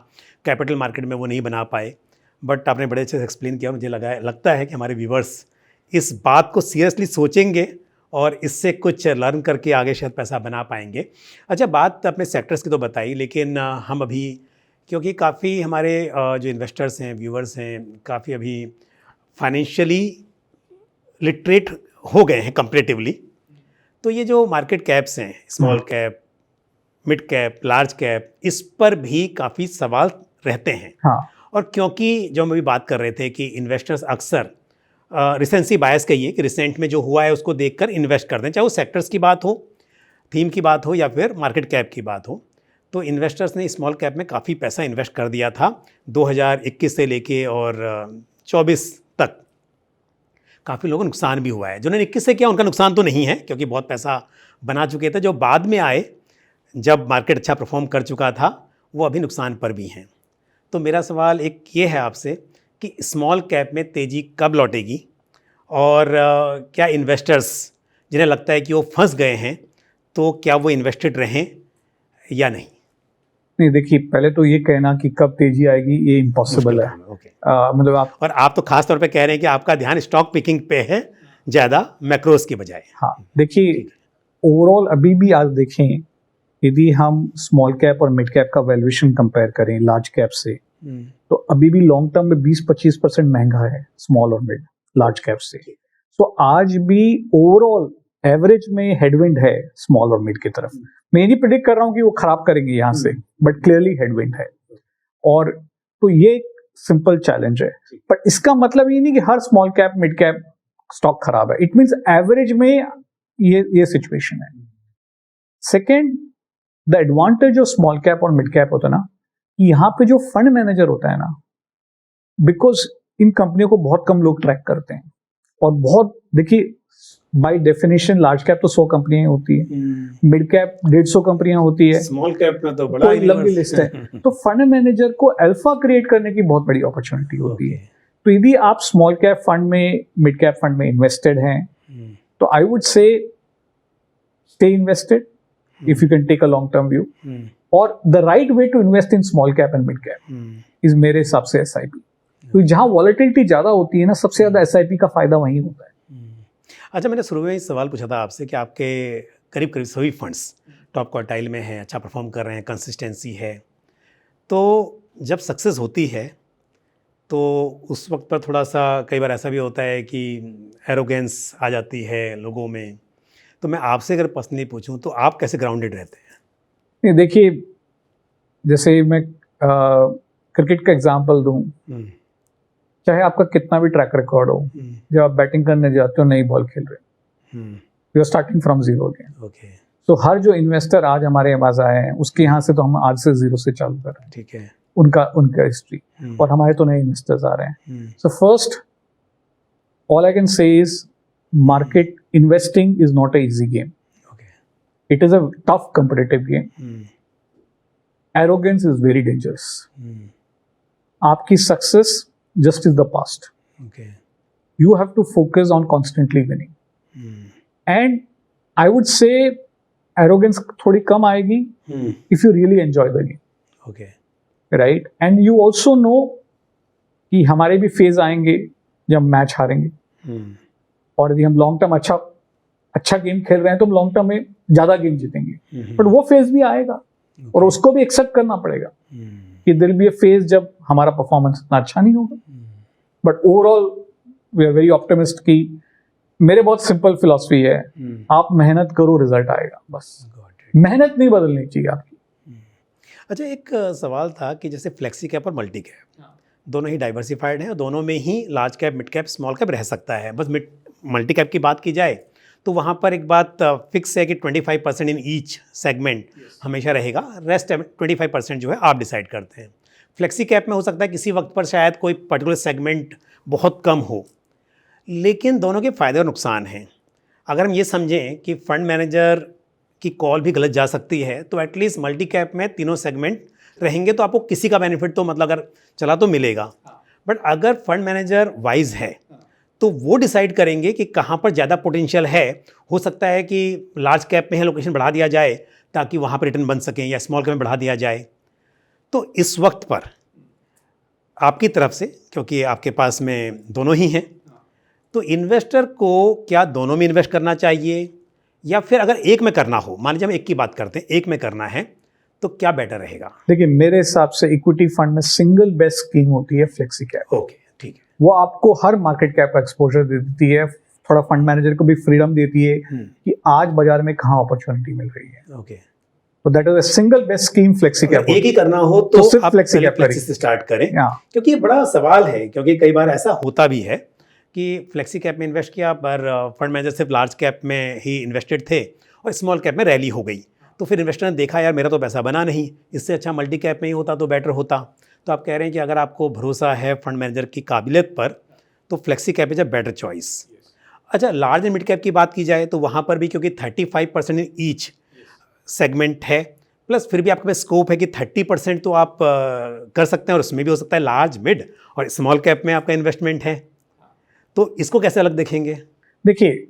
कैपिटल मार्केट में, वो नहीं बना पाए। बट आपने बड़े अच्छे से एक्सप्लेन किया, मुझे लगता है कि हमारे व्यूवर्स इस बात को सीरियसली सोचेंगे और इससे कुछ लर्न करके आगे शायद पैसा बना पाएंगे। अच्छा, बात अपने सेक्टर्स की तो बताई, लेकिन हम अभी, क्योंकि काफ़ी हमारे जो इन्वेस्टर्स हैं, व्यूवर्स हैं, काफ़ी अभी फाइनेंशियली लिटरेट हो गए हैं कंपैरेटिवली, तो ये जो मार्केट कैप्स हैं, small cap, mid cap, large cap, इस पर भी काफ़ी सवाल रहते हैं। हाँ। और क्योंकि जो हम अभी बात कर रहे थे कि इन्वेस्टर्स अक्सर रिसेंसी बायस कहिए कि रिसेंट में जो हुआ है उसको देखकर इन्वेस्ट करते हैं, चाहे वो सेक्टर्स की बात हो, थीम की बात हो, या फिर मार्केट कैप की बात हो। तो इन्वेस्टर्स ने स्मॉल कैप में काफ़ी पैसा इन्वेस्ट कर दिया था 2021 से लेके और 24 तक। काफ़ी लोगों को नुकसान भी हुआ है। जिन्होंने 21 से किया उनका नुकसान तो नहीं है, क्योंकि बहुत पैसा बना चुके थे। जो बाद में आए, जब मार्केट अच्छा परफॉर्म कर चुका था, वो अभी नुकसान पर भी हैं। तो मेरा सवाल एक ये है आपसे कि स्मॉल कैप में तेज़ी कब लौटेगी, और क्या इन्वेस्टर्स जिन्हें लगता है कि वो फंस गए हैं, तो क्या वो इन्वेस्टेड रहें या नहीं? नहीं, देखिए, पहले तो ये कहना कि कब तेजी आएगी ये इम्पॉसिबल है। मतलब आप तो खास तौर पे कह रहे हैं कि आपका ध्यान स्टॉक पिकिंग पे है ज़्यादा, मैक्रोस की बजाय। हाँ, देखिए, ओवरऑल अभी भी आज देखें, यदि हम स्मॉल कैप और मिड कैप का वैल्यूएशन कंपेयर करें लार्ज कैप से, तो अभी भी लॉन्ग टर्म में 20-25% महंगा है स्मॉल और मिड लार्ज कैप से। तो आज भी ओवरऑल एवरेज में हेडविंड है स्मॉल और मिड की तरफ। मैं नहीं प्रेडिक्ट कर रहा हूं कि वो खराब करेंगे यहाँ से, बट क्लियरली हेडविंड है। और तो ये एक सिंपल चैलेंज है, पर इसका मतलब ये नहीं कि हर small cap mid cap stock खराब है। इट मींस एवरेज में ये सिचुएशन है। Second, the advantage of small cap और मिड कैप होता है ना, यहाँ पे जो फंड मैनेजर होता है ना, बिकॉज इन कंपनियों को बहुत कम लोग ट्रैक करते हैं, और बहुत देखिए बाय डेफिनेशन लार्ज कैप तो 100 कंपनियां होती है, मिड कैप 150 कंपनियां होती है, स्मॉल कैप में तो बड़ा कोई लंबी लिस्ट है। तो फंड मैनेजर को अल्फा क्रिएट करने की बहुत बड़ी अपॉर्चुनिटी होती है। तो यदि आप स्मॉल कैप फंड में, मिड कैप फंड में इन्वेस्टेड हैं, तो I would say stay invested if you can take a long term view, और the right way to invest in small cap and mid cap is मेरे हिसाब से SIP. तो जहां वॉलेटिलिटी ज्यादा होती है ना, सबसे ज्यादा एसआईपी का फायदा वहीं होता है। अच्छा, मैंने शुरू में ही सवाल पूछा था आपसे कि आपके करीब करीब सभी फंड्स टॉप क्वार्टाइल में हैं, अच्छा परफॉर्म कर रहे हैं, कंसिस्टेंसी है। तो जब सक्सेस होती है तो उस वक्त पर थोड़ा सा कई बार ऐसा भी होता है कि एरोगेंस आ जाती है लोगों में। तो मैं आपसे अगर पर्सनली पूछूं तो आप कैसे ग्राउंडेड रहते हैं? नहीं, देखिए, जैसे मैं क्रिकेट का एग्जांपल दूं, चाहे आपका कितना भी ट्रैक रिकॉर्ड हो, जब आप बैटिंग करने जाते हो नई बॉल खेल रहे, you are starting from zero again. Okay. तो हर जो इन्वेस्टर आज हमारे पास आए हैं, उसके यहाँ से तो हम आज से जीरो से चालू कर रहे हैं। ठीक है। उनका हिस्ट्री, और हमारे तो नए इन्वेस्टर्स आ रहे हैं। So first, all I can say is market investing is not a easy game, it is a tough competitive game. Arrogance is very dangerous. आपकी success just is the past. Okay. You have to focus on constantly winning. And I would say arrogance थोड़ी कम आएगी if you really enjoy the game. Okay. Right? And you also know कि हमारे भी phase आएंगे जब match हारेंगे, और यदि हम लॉन्ग टर्म अच्छा गेम खेल रहे हैं तो हम लॉन्ग टर्म में ज्यादा गेम जीतेंगे, बट वो फेज भी आएगा और उसको भी एक्सेप्ट करना पड़ेगा कि there will be a phase जब हमारा परफॉर्मेंस इतना अच्छा नहीं होगा। But overall we are very optimist कि मेरे बहुत सिंपल फिलॉसफी है, आप मेहनत करो, रिजल्ट आएगा, बस मेहनत नहीं बदलनी चाहिए आपकी। अच्छा, एक सवाल था कि जैसे फ्लेक्सी कैप और मल्टी कैप दोनों ही डाइवर्सिफाइड हैं और दोनों में ही large cap, mid cap, small cap रह सकता है। बस मल्टी कैप की बात की जाए तो वहाँ पर एक बात फिक्स है कि 25% इन ईच सेगमेंट हमेशा रहेगा, रेस्ट 25% जो है आप डिसाइड करते हैं। फ्लेक्सी कैप में हो सकता है किसी वक्त पर शायद कोई पर्टिकुलर सेगमेंट बहुत कम हो, लेकिन दोनों के फ़ायदे और नुकसान हैं। अगर हम ये समझें कि फंड मैनेजर की कॉल भी गलत जा सकती है, तो एटलीस्ट मल्टी कैप में तीनों सेगमेंट रहेंगे तो आपको किसी का बेनिफिट तो मतलब अगर चला तो मिलेगा। बट अगर फंड मैनेजर वाइज है तो वो डिसाइड करेंगे कि कहाँ पर ज़्यादा पोटेंशियल है। हो सकता है कि लार्ज कैप में लोकेशन बढ़ा दिया जाए ताकि वहाँ पर रिटर्न बन सकें, या स्मॉल कैप में बढ़ा दिया जाए। तो इस वक्त पर आपकी तरफ से, क्योंकि आपके पास में दोनों ही हैं, तो इन्वेस्टर को क्या दोनों में इन्वेस्ट करना चाहिए, या फिर अगर एक में करना हो, मान लीजिए हम एक की बात करते हैं, एक में करना है तो क्या बेटर रहेगा? देखिए, मेरे हिसाब से इक्विटी फंड में सिंगल बेस्ट स्कीम होती है फ्लेक्सी कैप। ओके, ठीक है। वो आपको हर मार्केट कैप का एक्सपोजर दे देती है, थोड़ा फंड मैनेजर को भी फ्रीडम देती है कि आज बाजार में कहाँ अपॉर्चुनिटी मिल रही है। ओके, तो that is a single best scheme flexi cap. एक ही करना हो तो सिर्फ आप फ्लेक्सी कैप से स्टार्ट करें, क्योंकि ये बड़ा सवाल है। क्योंकि कई बार ऐसा होता भी है कि फ्लेक्सी कैप में इन्वेस्ट किया पर फंड मैनेजर सिर्फ लार्ज कैप में ही इन्वेस्टेड थे और स्मॉल कैप में रैली हो गई, तो फिर इन्वेस्टर ने देखा यार मेरा तो पैसा बना नहीं, इससे अच्छा मल्टी कैप में ही होता तो बेटर होता। तो आप कह रहे हैं कि अगर आपको भरोसा है फंड मैनेजर की काबिलियत पर तो flexi cap is a better choice. अच्छा, लार्ज एंड मिड कैप की बात की जाए तो वहाँ पर भी क्योंकि 35% इन ईच सेगमेंट है, प्लस फिर भी आपके पास स्कोप है कि 30% तो आप कर सकते हैं, और उसमें भी हो सकता है लार्ज, मिड और स्मॉल कैप में आपका इन्वेस्टमेंट है। तो इसको कैसे अलग देखेंगे? देखिए,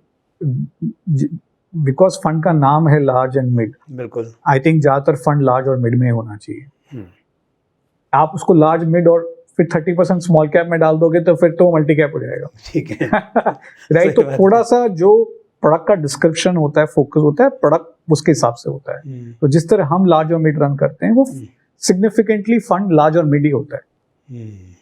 बिकॉज फंड का नाम है लार्ज एंड मिड, बिल्कुल, आई थिंक ज्यादातर फंड लार्ज और मिड में होना चाहिए। आप उसको लार्ज, मिड और फिर 30% स्मॉल कैप में डाल दोगे तो फिर तो मल्टी कैप हो जाएगा। ठीक है। राइट। तो थोड़ा सा जो प्रोडक्ट का डिस्क्रिप्शन होता है, फोकस होता है, प्रोडक्ट उसके हिसाब से होता है। तो जिस तरह हम लार्ज और मिड रन करते हैं वो सिग्निफिकेंटली फंड लार्ज और मिड ही होता है।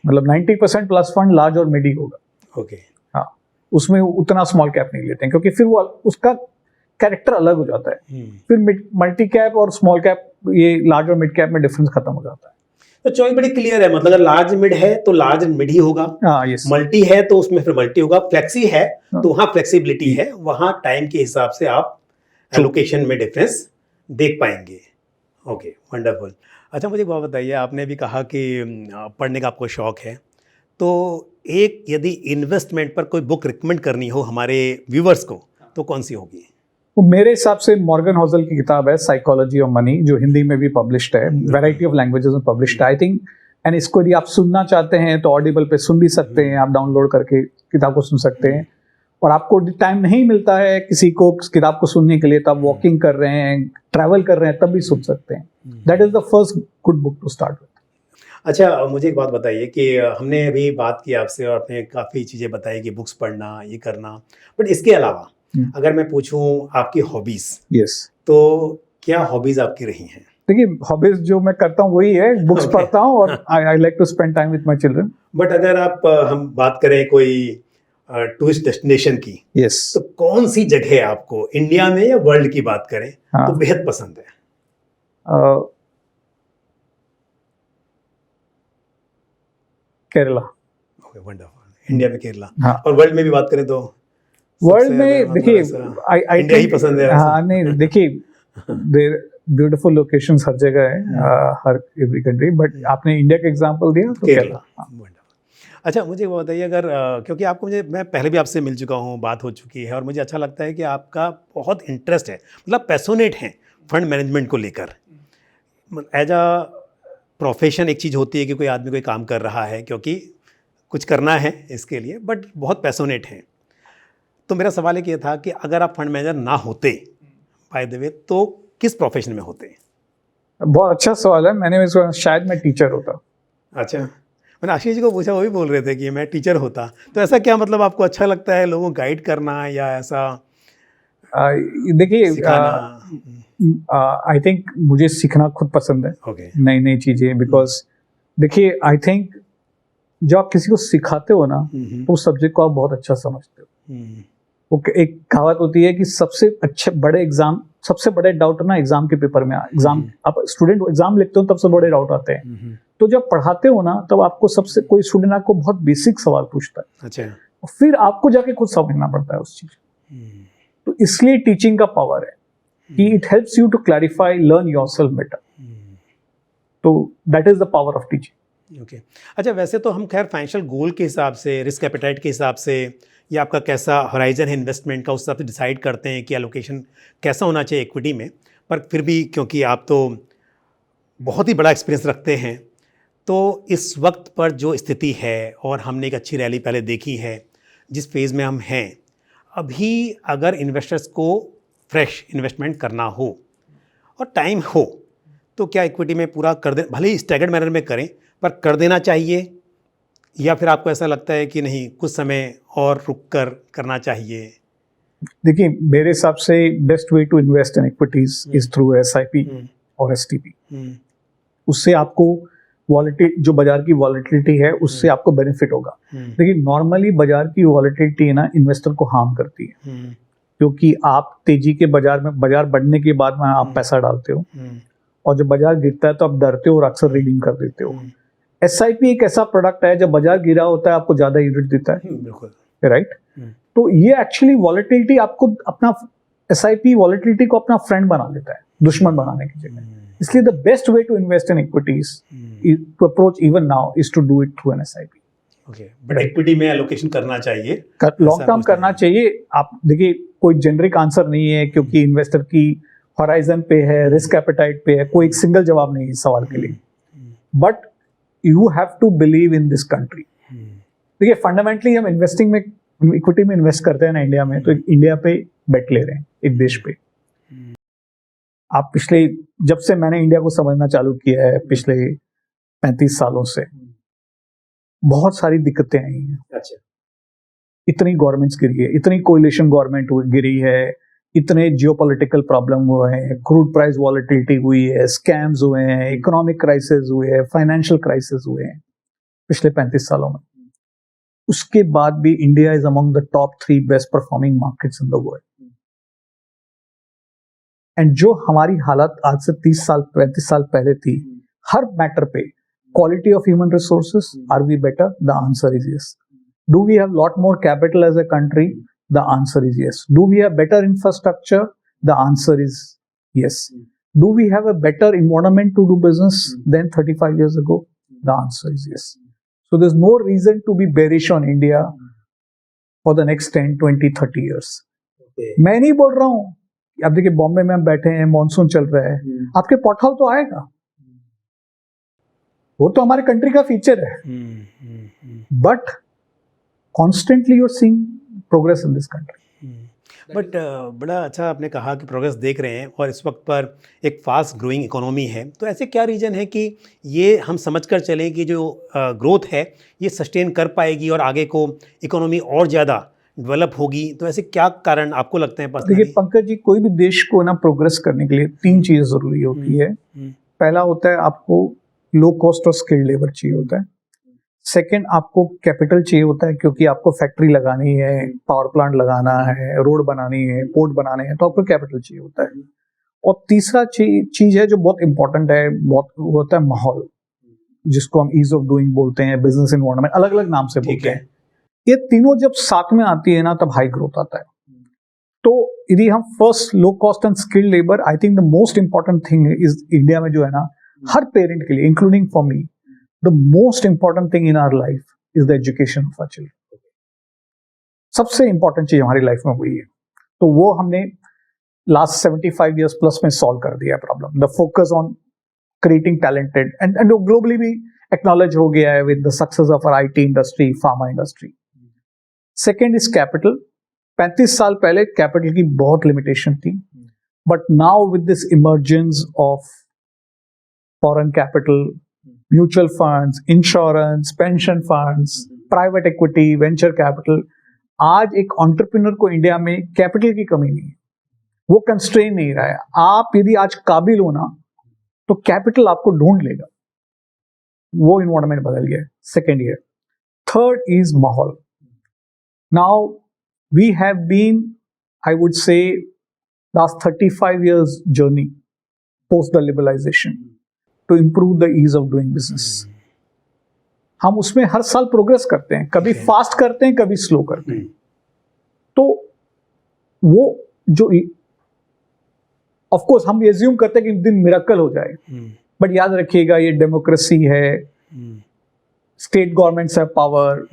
मतलब 90% प्लस फंड लार्ज और मिड ही होगा। ओके, हाँ, उसमें उतना स्मॉल कैप नहीं लेते हैं क्योंकि फिर वो उसका कैरेक्टर अलग हो जाता है। फिर मल्टी कैप और स्मॉल कैप, ये लार्ज और मिड कैप में डिफरेंस खत्म हो जाता है। तो चॉइस बड़ी क्लियर है, मतलब अगर लार्ज मिड है तो लार्ज मिड ही होगा, मल्टी है तो उसमें फिर मल्टी होगा, फ्लेक्सी है तो वहाँ फ्लेक्सिबिलिटी है, वहाँ टाइम के हिसाब से आप एलोकेशन में डिफरेंस देख पाएंगे। Okay, wonderful. अच्छा, मुझे एक बात बताइए, आपने भी कहा कि पढ़ने का आपको शौक है, तो एक यदि इन्वेस्टमेंट पर कोई बुक रिकमेंड करनी हो हमारे व्यूवर्स को तो कौन सी होगी? तो मेरे हिसाब से मॉर्गन हॉसल की किताब है साइकोलॉजी ऑफ मनी, जो हिंदी में भी पब्लिश्ड है, वैरायटी ऑफ लैंग्वेजेस में पब्लिश्ड है आई थिंक। एंड इसको यदि आप सुनना चाहते हैं तो ऑडिबल पे सुन भी सकते हैं, आप डाउनलोड करके किताब को सुन सकते हैं। और आपको टाइम नहीं मिलता है किसी को किताब को सुनने के लिए, तो आप वॉकिंग कर रहे हैं, ट्रैवल कर रहे हैं, तब भी सुन सकते हैं। That is the first good book to start with. अच्छा, मुझे एक बात बताइए कि हमने अभी बात की आपसे और आपने काफ़ी चीज़ें बताई कि बुक्स पढ़ना, ये करना, बट इसके अलावा अगर मैं पूछूं आपकी हॉबीज, यस, तो क्या हॉबीज आपकी रही हैं? देखिए हॉबीज जो मैं करता हूँ वही है, बुक्स Okay. पढ़ता हूँ और I like to spend time with my children. But अगर आप हम बात करें कोई टूरिस्ट डेस्टिनेशन की, यस, तो कौन सी जगह आपको इंडिया में या वर्ल्ड की बात करें तो बेहद पसंद है? केरला। Okay, wonderful. इंडिया में केरला। हाँ। और वर्ल्ड में भी बात करें तो वर्ल्ड में देखिए आई इंडिया ही पसंद है। हाँ नहीं देखिए, देयर ब्यूटीफुल लोकेशंस हर जगह है, हर एवरी कंट्री, बट आपने इंडिया का एग्जांपल दिया तो केरला। अच्छा, मुझे वो बताइए, अगर क्योंकि आपको मैं पहले भी आपसे मिल चुका हूँ, बात हो चुकी है, और मुझे अच्छा लगता है कि आपका बहुत इंटरेस्ट है, मतलब पैशनेट है फंड मैनेजमेंट को लेकर। एज अ प्रोफेशन एक चीज़ होती है कि कोई आदमी कोई काम कर रहा है क्योंकि कुछ करना है इसके लिए, बट बहुत पैशनेट है। तो मेरा सवाल एक ये था कि अगर आप फंड मैनेजर ना होते बाय द वे, तो किस प्रोफेशन में होते? बहुत अच्छा सवाल है, मैंने शायद मैं टीचर होता। अच्छा, मैंने आशीष जी को पूछा, वो भी बोल रहे थे कि मैं टीचर होता। तो ऐसा क्या, मतलब आपको अच्छा लगता है लोगों को गाइड करना या ऐसा देखिए सिखाना? आई थिंक मुझे सीखना खुद पसंद है, ओके। नई नई चीजें, बिकॉज देखिए आई थिंक जब आप किसी को सिखाते हो ना तो उस सब्जेक्ट को आप बहुत अच्छा समझते हो। वो एक कहावत होती है कि सबसे अच्छे बड़े एग्जाम, सबसे बड़े डाउट ना एग्जाम के पेपर में एग्जाम आप स्टूडेंट एग्जाम लिखते हो तब से बड़े डाउट आते हैं। तो जब पढ़ाते हो ना तब आपको सबसे कोई स्टूडेंट आपको बहुत बेसिक सवाल पूछता है, अच्छा, फिर आपको जाके खुद समझना पड़ता है उस चीज। तो इसलिए टीचिंग का पावर है कि it helps you to clarify, learn yourself better. तो that is the power of teaching. Okay. अच्छा, वैसे तो हम खैर फाइनेंशियल गोल के हिसाब से, रिस्क एपेटाइट के हिसाब से, या आपका कैसा होराइजन है इन्वेस्टमेंट का, उस हिसाब से डिसाइड करते हैं कि एलोकेशन कैसा होना चाहिए इक्विटी में। पर फिर भी क्योंकि आप तो बहुत ही बड़ा एक्सपीरियंस रखते हैं, तो इस वक्त पर जो स्थिति है, और हमने एक अच्छी रैली पहले देखी है, जिस फेज़ में हम हैं अभी, अगर इन्वेस्टर्स को फ्रेश इन्वेस्टमेंट करना हो और टाइम हो, तो क्या इक्विटी में पूरा कर दे, भले ही स्टैगर्ड मैनर में करें, पर कर देना चाहिए, या फिर आपको ऐसा लगता है कि नहीं, कुछ समय और रुक कर करना चाहिए? देखिए मेरे हिसाब से best way to invest in equities is through SIP और STP। उससे आपको वॉलेटिलिटी, जो बाजार की वॉलेटिलिटी है, उससे आपको बेनिफिट होगा। देखिए नॉर्मली बाजार की वॉलेटिलिटी ना इन्वेस्टर को हार्म करती है, क्योंकि आप तेजी के बाजार में, बाजार बढ़ने के बाद में आप पैसा डालते हो, और जब बाजार गिरता है तो आप डरते हो और अक्सर रीडिंग कर देते हो। SIP एक ऐसा प्रोडक्ट है, जब बाजार गिरा होता है आपको ज्यादा यूनिट देता है, बिल्कुल राइट। तो ये एक्चुअली वॉलेटिलिटी आपको अपना, SIP वॉलेटिलिटी को अपना फ्रेंड बना देता है, दुश्मन बनाने की जगह। इसलिए the best way to invest in equities to approach even now is to do it through an SIP। Okay, but equity में एलोकेशन करना चाहिए, लॉन्ग टर्म करना चाहिए। आप देखिए कोई जेनरिक आंसर नहीं है, क्योंकि इन्वेस्टर की हॉराइजन पे है, रिस्क एपेटाइट पे है, कोई एक सिंगल जवाब नहीं है इस सवाल के लिए। But you have to believe in this country. देखिए फंडामेंटली हम इन्वेस्टिंग में, इक्विटी में इन्वेस्ट करते हैं ना इंडिया में, तो इंडिया पे बेट ले रहे हैं, एक देश पे। आप पिछले, जब से मैंने इंडिया को समझना चालू किया है, पिछले 35 सालों से, बहुत सारी दिक्कतें आई हैं। अच्छा, इतनी गवर्नमेंट्स गिरी है, इतनी कोलिशन गवर्नमेंट गिरी है, इतने जियोपॉलिटिकल प्रॉब्लम हुए हैं, क्रूड प्राइस वॉलेटिलिटी हुई है, स्कैम्स हुए हैं, इकोनॉमिक क्राइसिस हुए हैं, फाइनेंशियल क्राइसिस हुए हैं पिछले 35 सालों में। उसके बाद भी India is among the top 3 best performing markets in the world. And जो हमारी हालत आज से 30 साल 35 साल पहले थी, हर मैटर पे, quality of human resources, are we better? The answer is yes. Do we have lot more capital as a country? The answer is yes. Do we have better infrastructure? The answer is yes. Do we have a better environment to do business than 35 years ago? The answer is yes. So there's no reason to be bearish on India for the next 10, 20, 30 years. मैं नहीं बोल रहा हूँ, आप देखिए बॉम्बे में हम बैठे हैं, मॉनसून चल रहा है, आपके पॉटहॉल तो आएगा, वो तो हमारे कंट्री का फीचर है, but constantly you are seeing progress in this country. But बड़ा अच्छा आपने कहा कि प्रोग्रेस देख रहे हैं और इस वक्त पर एक फास्ट ग्रोइंग इकोनॉमी है, तो ऐसे क्या रीज़न है कि ये हम समझकर चलें कि जो ग्रोथ है ये सस्टेन कर पाएगी और आगे को इकोनॉमी और ज़्यादा डेवलप होगी, तो ऐसे क्या कारण आपको लगते हैं? देखिए पंकज जी, कोई भी देश को ना प्रोग्रेस करने के लिए 3 चीज़ ज़रूरी होती है. पहला होता है आपको लो कॉस्ट और स्किल्ड लेबर चाहिए होता है. सेकेंड, आपको कैपिटल चाहिए होता है, क्योंकि आपको फैक्ट्री लगानी है, पावर प्लांट लगाना है, रोड बनानी है, पोर्ट बनाने हैं, तो आपको कैपिटल चाहिए होता है. और तीसरा चीज है जो बहुत इंपॉर्टेंट है, बहुत होता है माहौल, जिसको हम ईज ऑफ डूइंग बोलते हैं, बिजनेस एनवायरनमेंट, अलग अलग नाम से बोलते हैं. ये तीनों जब साथ में आती है ना, तब हाई ग्रोथ आता है. तो यदि हम first low cost and skilled labour, I think the most important thing is India में जो है ना, हर पेरेंट के लिए, including for me, the most important thing in our life is the education of our children. सबसे important चीज हमारी life में वही है. तो वो हमने लास्ट 75 years प्लस में सॉल्व कर दिया problem. The focus on creating talented and globally भी एक्नॉलेज हो गया है with the success of our IT industry, pharma industry. Second is capital. 35 साल पहले कैपिटल की बहुत लिमिटेशन थी, but now with this emergence of foreign capital, mutual funds, insurance, pension funds, private equity, venture capital, आज एक entrepreneur को India में capital की कमी नहीं है, वो कंस्ट्रेन नहीं रहा है. आप यदि आज काबिल हो ना, तो कैपिटल आपको ढूंढ लेगा. वो इन्वायरमेंट बदल गया है. Second year. थर्ड इज माहौल. Now we have been, I would say, last 35 years journey post the liberalization to improve the ease of doing business. हम उसमें हर साल प्रोग्रेस करते हैं, कभी फास्ट करते हैं, कभी स्लो करते हैं. तो वो जो ऑफ कोर्स हम एज्यूम करते हैं कि एक दिन मिरेकल हो जाए, बट याद रखिएगा ये डेमोक्रेसी है, स्टेट गवर्नमेंट्स हैव पावर,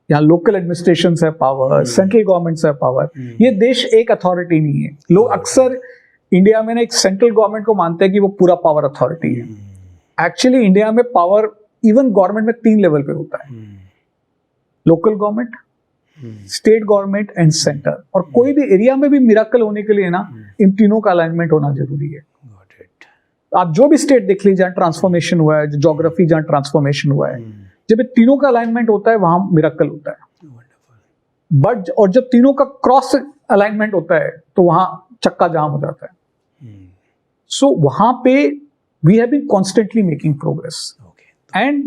यहाँ local administrations have power, central governments have power. ये देश एक अथॉरिटी नहीं है. लोग अक्सर इंडिया में ना एक सेंट्रल गवर्नमेंट को मानते हैं कि वो पूरा पावर अथॉरिटी है. एक्चुअली इंडिया में पावर इवन गवर्नमेंट में 3 लेवल पे होता है, local government, state government and centre. और कोई भी एरिया में भी मिरेकल होने के लिए ना, इन तीनों का अलाइनमेंट होना जरूरी है. आप जो भी स्टेट देख लीजिए जहाँ ट्रांसफॉर्मेशन हुआ है, ज्योग्राफी जहाँ ट्रांसफॉर्मेशन हुआ है, जब ये तीनों का अलाइनमेंट होता है वहां मिरेकल होता है. बट और जब तीनों का क्रॉस अलाइनमेंट होता है तो वहां चक्का जाम हो जाता है. सो वहां पे we have been constantly making progress. And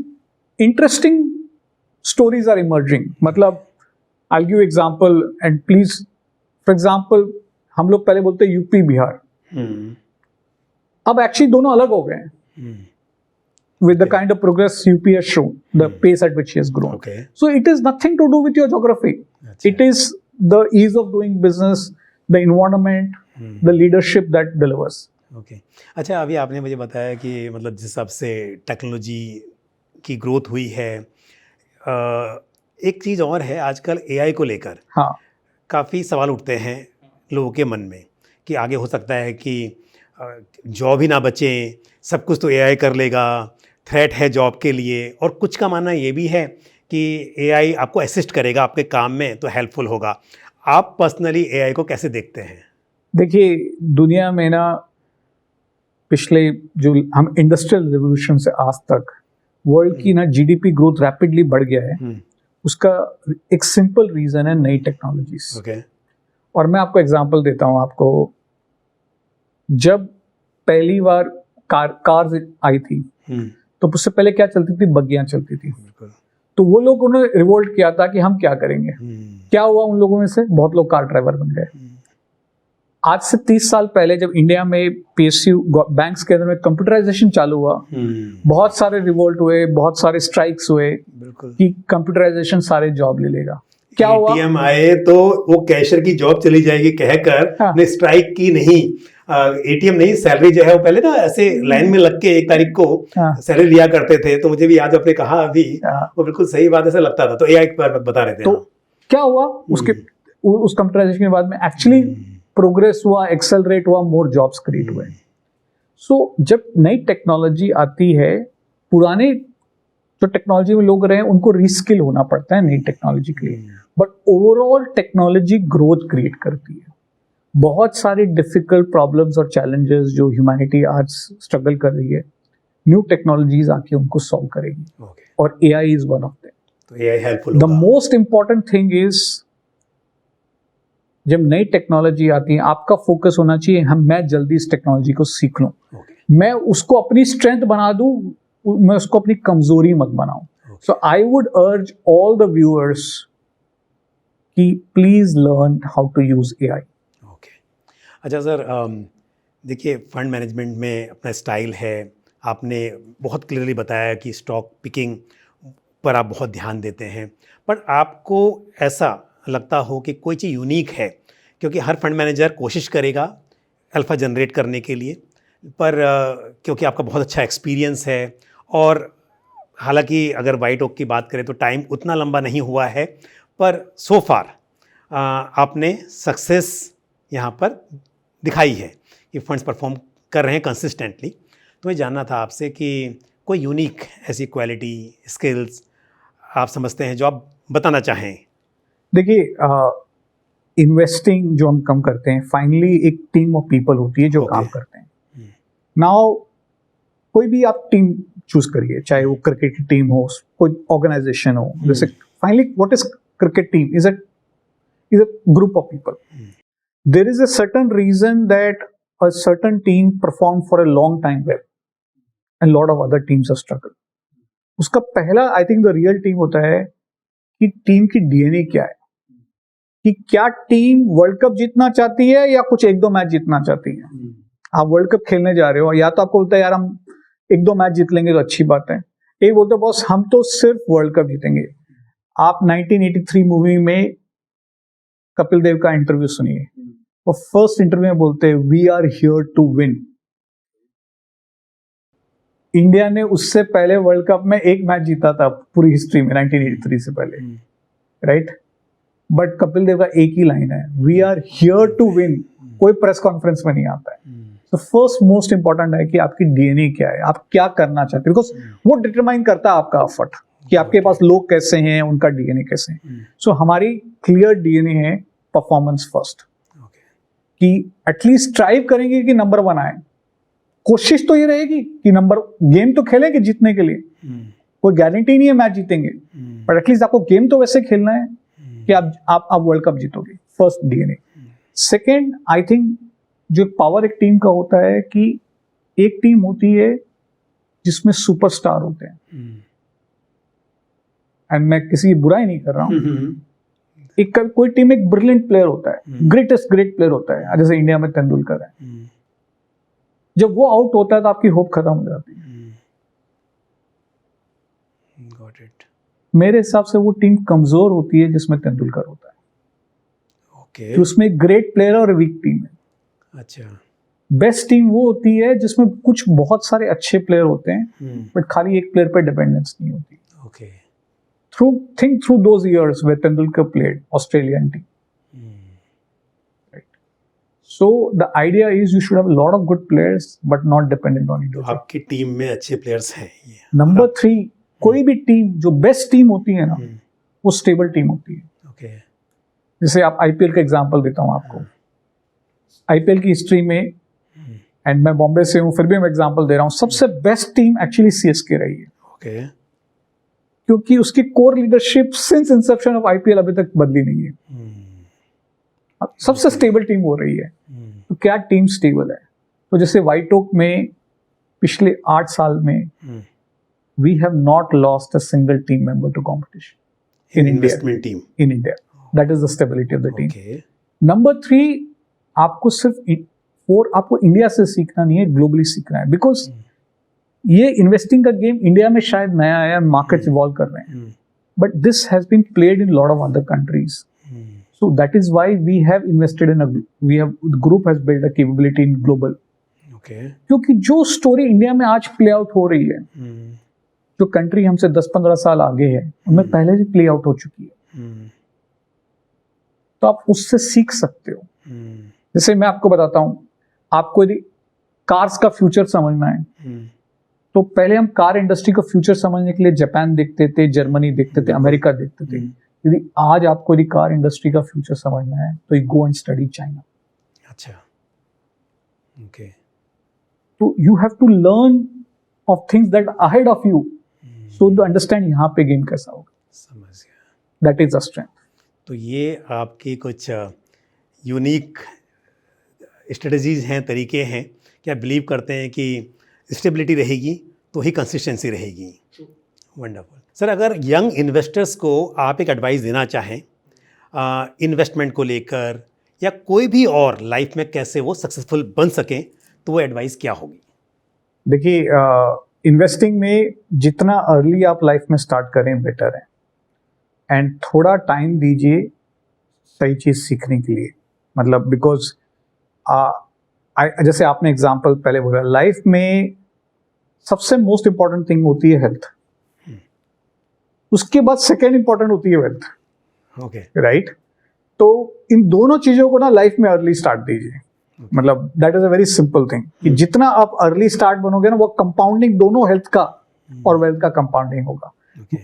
interesting stories are emerging. मतलब I'll give you example and please, for example, हम लोग पहले बोलते हैं यूपी बिहार, अब एक्चुअली दोनों अलग हो गए हैं. With the kind of progress UP has shown, the pace at which he has grown. So it is nothing to do with your geography. It is the ease of doing business, the environment, the leadership that delivers. अच्छा, अभी आपने मुझे बताया कि मतलब जिस हिसाब से टेक्नोलॉजी की ग्रोथ हुई है, एक चीज़ और है आजकल AI को लेकर. हाँ, काफ़ी सवाल उठते हैं लोगों के मन में कि आगे हो सकता है कि जॉब ही ना बचे, सब कुछ तो AI कर लेगा, थ्रेट है जॉब के लिए. और कुछ का मानना ये भी है कि AI आपको असिस्ट करेगा आपके काम में, तो हेल्पफुल होगा. आप पर्सनली AI को कैसे देखते हैं? देखिए दुनिया में ना पिछले जो हम इंडस्ट्रियल रिवोल्यूशन से आज तक वर्ल्ड की ना GDP ग्रोथ रैपिडली बढ़ गया है. उसका एक सिंपल रीजन है नई टेक्नोलॉजीज. और मैं आपको एग्जांपल देता हूं. आपको जब पहली बार कार्स आई थी, तो उससे पहले क्या चलती थी? बग्गियां चलती थी. तो वो लोग उन्होंने रिवोल्ट किया था कि हम क्या करेंगे. क्या हुआ? उन लोगों में से बहुत लोग कार ड्राइवर बन गए. आज से 30 साल पहले जब इंडिया में PSU बैंक्स के अंदर में कंप्यूटराइजेशन चालू हुआ, बहुत सारे रिवोल्ट हुए, बहुत सारे स्ट्राइक्स हुए कि कंप्यूटराइजेशन सारे जॉब ले लेगा. क्या हुआ? ATM आए तो वो कैशियर की जॉब चली जाएगी कहकर ने स्ट्राइक की नहीं, एटीएम नहीं, सैलरी जो है वो पहले ना ऐसे लाइन में लग के 1 तारीख को हाँ। सैलरी लिया करते थे, तो मुझे भी याद आपने कहा अभी, हाँ। वो बिल्कुल सही बात ऐसा लगता था। तो एआई के बारे में बता रहे थे। तो क्या हुआ उसके उस कंप्यूटराइजेशन के बाद में एक्चुअली प्रोग्रेस हुआ, एक्सेलरेट हुआ, मोर जॉब्स क्रिएट हुए। सो जब नई टेक्नोलॉजी आती है, पुराने जो टेक्नोलॉजी में लोग रहे हैं उनको रीस्किल होना पड़ता है नई टेक्नोलॉजी के लिए, but overall technology growth create करती है। बहुत सारे डिफिकल्ट प्रॉब्लम्स और चैलेंजेस जो ह्यूमैनिटी आज स्ट्रगल कर रही है, न्यू टेक्नोलॉजीज आके उनको सॉल्व करेगी, और AI is one of them. तो AI helpful the most important thing is, जब नई टेक्नोलॉजी आती है आपका फोकस होना चाहिए मैं जल्दी इस टेक्नोलॉजी को सीख लूं, मैं उसको अपनी स्ट्रेंथ बना दूं, मैं उसको अपनी कमजोरी मत बनाऊं। So I would urge all the viewers कि please learn how to use AI. Okay, अच्छा सर, देखिए फंड मैनेजमेंट में अपना स्टाइल है, आपने बहुत क्लियरली बताया कि स्टॉक पिकिंग पर आप बहुत ध्यान देते हैं, पर आपको ऐसा लगता हो कि कोई चीज़ यूनिक है, क्योंकि हर फंड मैनेजर कोशिश करेगा अल्फ़ा जनरेट करने के लिए, पर क्योंकि आपका बहुत अच्छा एक्सपीरियंस है, और हालांकि अगर वाइट ओक की बात करें तो टाइम उतना लंबा नहीं हुआ है, पर सो फार आपने सक्सेस यहाँ पर दिखाई है कि फंड्स परफॉर्म कर रहे हैं कंसिस्टेंटली। तो मैं जानना था आपसे कि कोई यूनिक ऐसी क्वालिटी, स्किल्स आप समझते हैं जो आप बताना चाहें। देखिए, इन्वेस्टिंग जो हम कम करते हैं, फाइनली एक टीम ऑफ पीपल होती है जो काम करते हैं। नाउ कोई भी आप टीम चूज करिए, चाहे वो क्रिकेट की टीम हो, कोई ऑर्गेनाइजेशन हो, जैसे finally what is cricket team is a group of people. There is a certain reason that a certain team perform for a long time well and lot of other teams are struggle. उसका पहला I think the real team होता है कि team की DNA क्या है, कि क्या टीम वर्ल्ड कप जीतना चाहती है या कुछ 1-2 मैच जीतना चाहती है। आप वर्ल्ड कप खेलने जा रहे हो, या तो आपको बोलता है यार हम 1-2 मैच जीत लेंगे तो अच्छी बात है, एक बोलते बॉस हम तो सिर्फ वर्ल्ड कप जीतेंगे। आप 1983 मूवी में कपिल देव का इंटरव्यू सुनिए, वो फर्स्ट इंटरव्यू में बोलते हैं we are here to win. India ने उससे पहले वर्ल्ड कप में 1 मैच जीता था पूरी हिस्ट्री में 1983 से पहले, राइट? बट कपिल देव का एक ही लाइन है, we are here to win, कोई प्रेस कॉन्फ्रेंस में नहीं आता है। तो फर्स्ट मोस्ट इंपॉर्टेंट है कि आपकी डीएनए क्या है, आप क्या करना चाहते हैं, बिकॉज वो डिटरमाइन करता है आपका एफर्ट, कि आपके पास लोग कैसे हैं, उनका डीएनए कैसे है। सो हमारी क्लियर डीएनए है परफॉर्मेंस फर्स्ट, कि एटलीस्ट ट्राइव करेंगे कि नंबर 1 आए। कोशिश तो ये रहेगी कि नंबर, गेम तो खेलेंगे जीतने के लिए, कोई गारंटी नहीं है मैच जीतेंगे, पर एटलीस्ट आपको गेम तो वैसे खेलना है कि आप वर्ल्ड कप जीतोगे। First DNA. Second, I think जो पावर एक टीम का होता है कि एक टीम होती है जिसमें सुपरस्टार होते हैं, एंड मैं किसी की बुराई नहीं कर रहा हूं, एक कोई टीम एक ब्रिलियंट प्लेयर होता है, ग्रेटेस्ट ग्रेट प्लेयर होता है, जैसे इंडिया में तेंदुलकर है। जब वो आउट होता है तो आपकी होप खत्म हो जाती है। Got it. मेरे हिसाब से वो टीम कमजोर होती है जिसमें तेंदुलकर होता है, Okay. कि उसमें ग्रेट प्लेयर और वीक टीम है। अच्छा। बेस्ट टीम वो होती है जिसमें कुछ बहुत सारे अच्छे प्लेयर होते हैं, बट खाली एक प्लेयर पे डिपेंडेंस नहीं होती। Okay. Think through those years where Tendulkar played Australian team. Right. So the idea is you should have a lot of good players, but not dependent on individual. आपकी team में अच्छे players हैं ये। Number 3, कोई भी team जो best team होती है ना, वो स्टेबल टीम होती है। Okay. जैसे आप आईपीएल का एग्जांपल देता हूं आपको। आईपीएल की हिस्ट्री में, एंड मैं बॉम्बे से हूं फिर भी मैं एग्जांपल दे रहा हूं, सबसे बेस्ट टीम एक्चुअली सीएसके रही है। Okay. क्योंकि उसकी core leadership since Inception of IPL अभी तक बदली नहीं है। सबसे स्टेबल टीम हो रही है। तो क्या टीम स्टेबल है? तो जैसे व्हाइट ओक में पिछले 8 साल में we have not lost a single team member to competition in investment team in India. That is the stability of the team. Okay. Number 3, आपको आपको इंडिया से सीखना नहीं है, ग्लोबली सीखना है, बिकॉज ये इन्वेस्टिंग का गेम इंडिया में शायद नया आया, मार्केट्स इवॉल्व कर रहे हैं, but this has been played in lot of other countries. So that is why we have invested in the group has built a capability in global. Okay. क्योंकि जो story India में आज play out हो रही है, जो country हमसे 10-15 साल आगे है, उनमें पहले ही प्ले आउट हो चुकी है। तो आप उससे सीख सकते हो। जैसे मैं आपको बताता हूं, आपको यदि कार्स का फ्यूचर समझना है, तो पहले हम कार इंडस्ट्री का फ्यूचर समझने के लिए जापान देखते थे, जर्मनी देखते थे, अमेरिका देखते थे। यदि आज आपको यदि कार इंडस्ट्री का फ्यूचर समझना है, तो you go and study China. अच्छा, ओके। तो you have to learn of things that ahead of you, so to understand यहाँ पे गेम कैसा होगा। समझ गया। That is a strength. तो ये आपकी कुछ यूनिक स्ट्रेटजीज हैं, तरीके हैं कि आप बिलीव करते हैं कि स्टेबिलिटी रहेगी तो ही कंसिस्टेंसी रहेगी। Wonderful sir. अगर यंग इन्वेस्टर्स को आप एक एडवाइस देना चाहें इन्वेस्टमेंट को लेकर या कोई भी और लाइफ में कैसे वो सक्सेसफुल बन सकें, तो वो एडवाइस क्या होगी? देखिए, इन्वेस्टिंग में जितना अर्ली आप लाइफ में स्टार्ट करें बेटर है, एंड थोड़ा टाइम दीजिए सही चीज़ सीखने के लिए। मतलब बिकॉज जैसे आपने एग्जांपल पहले बोला, लाइफ में सबसे मोस्ट इंपॉर्टेंट थिंग होती है हेल्थ, उसके बाद सेकेंड इंपॉर्टेंट होती है वेल्थ। Okay, right. तो इन दोनों चीजों को ना लाइफ में अर्ली स्टार्ट दीजिए। मतलब that is a very simple thing कि जितना आप अर्ली स्टार्ट बनोगे ना, वो कंपाउंडिंग दोनों हेल्थ का और वेल्थ का कंपाउंडिंग होगा।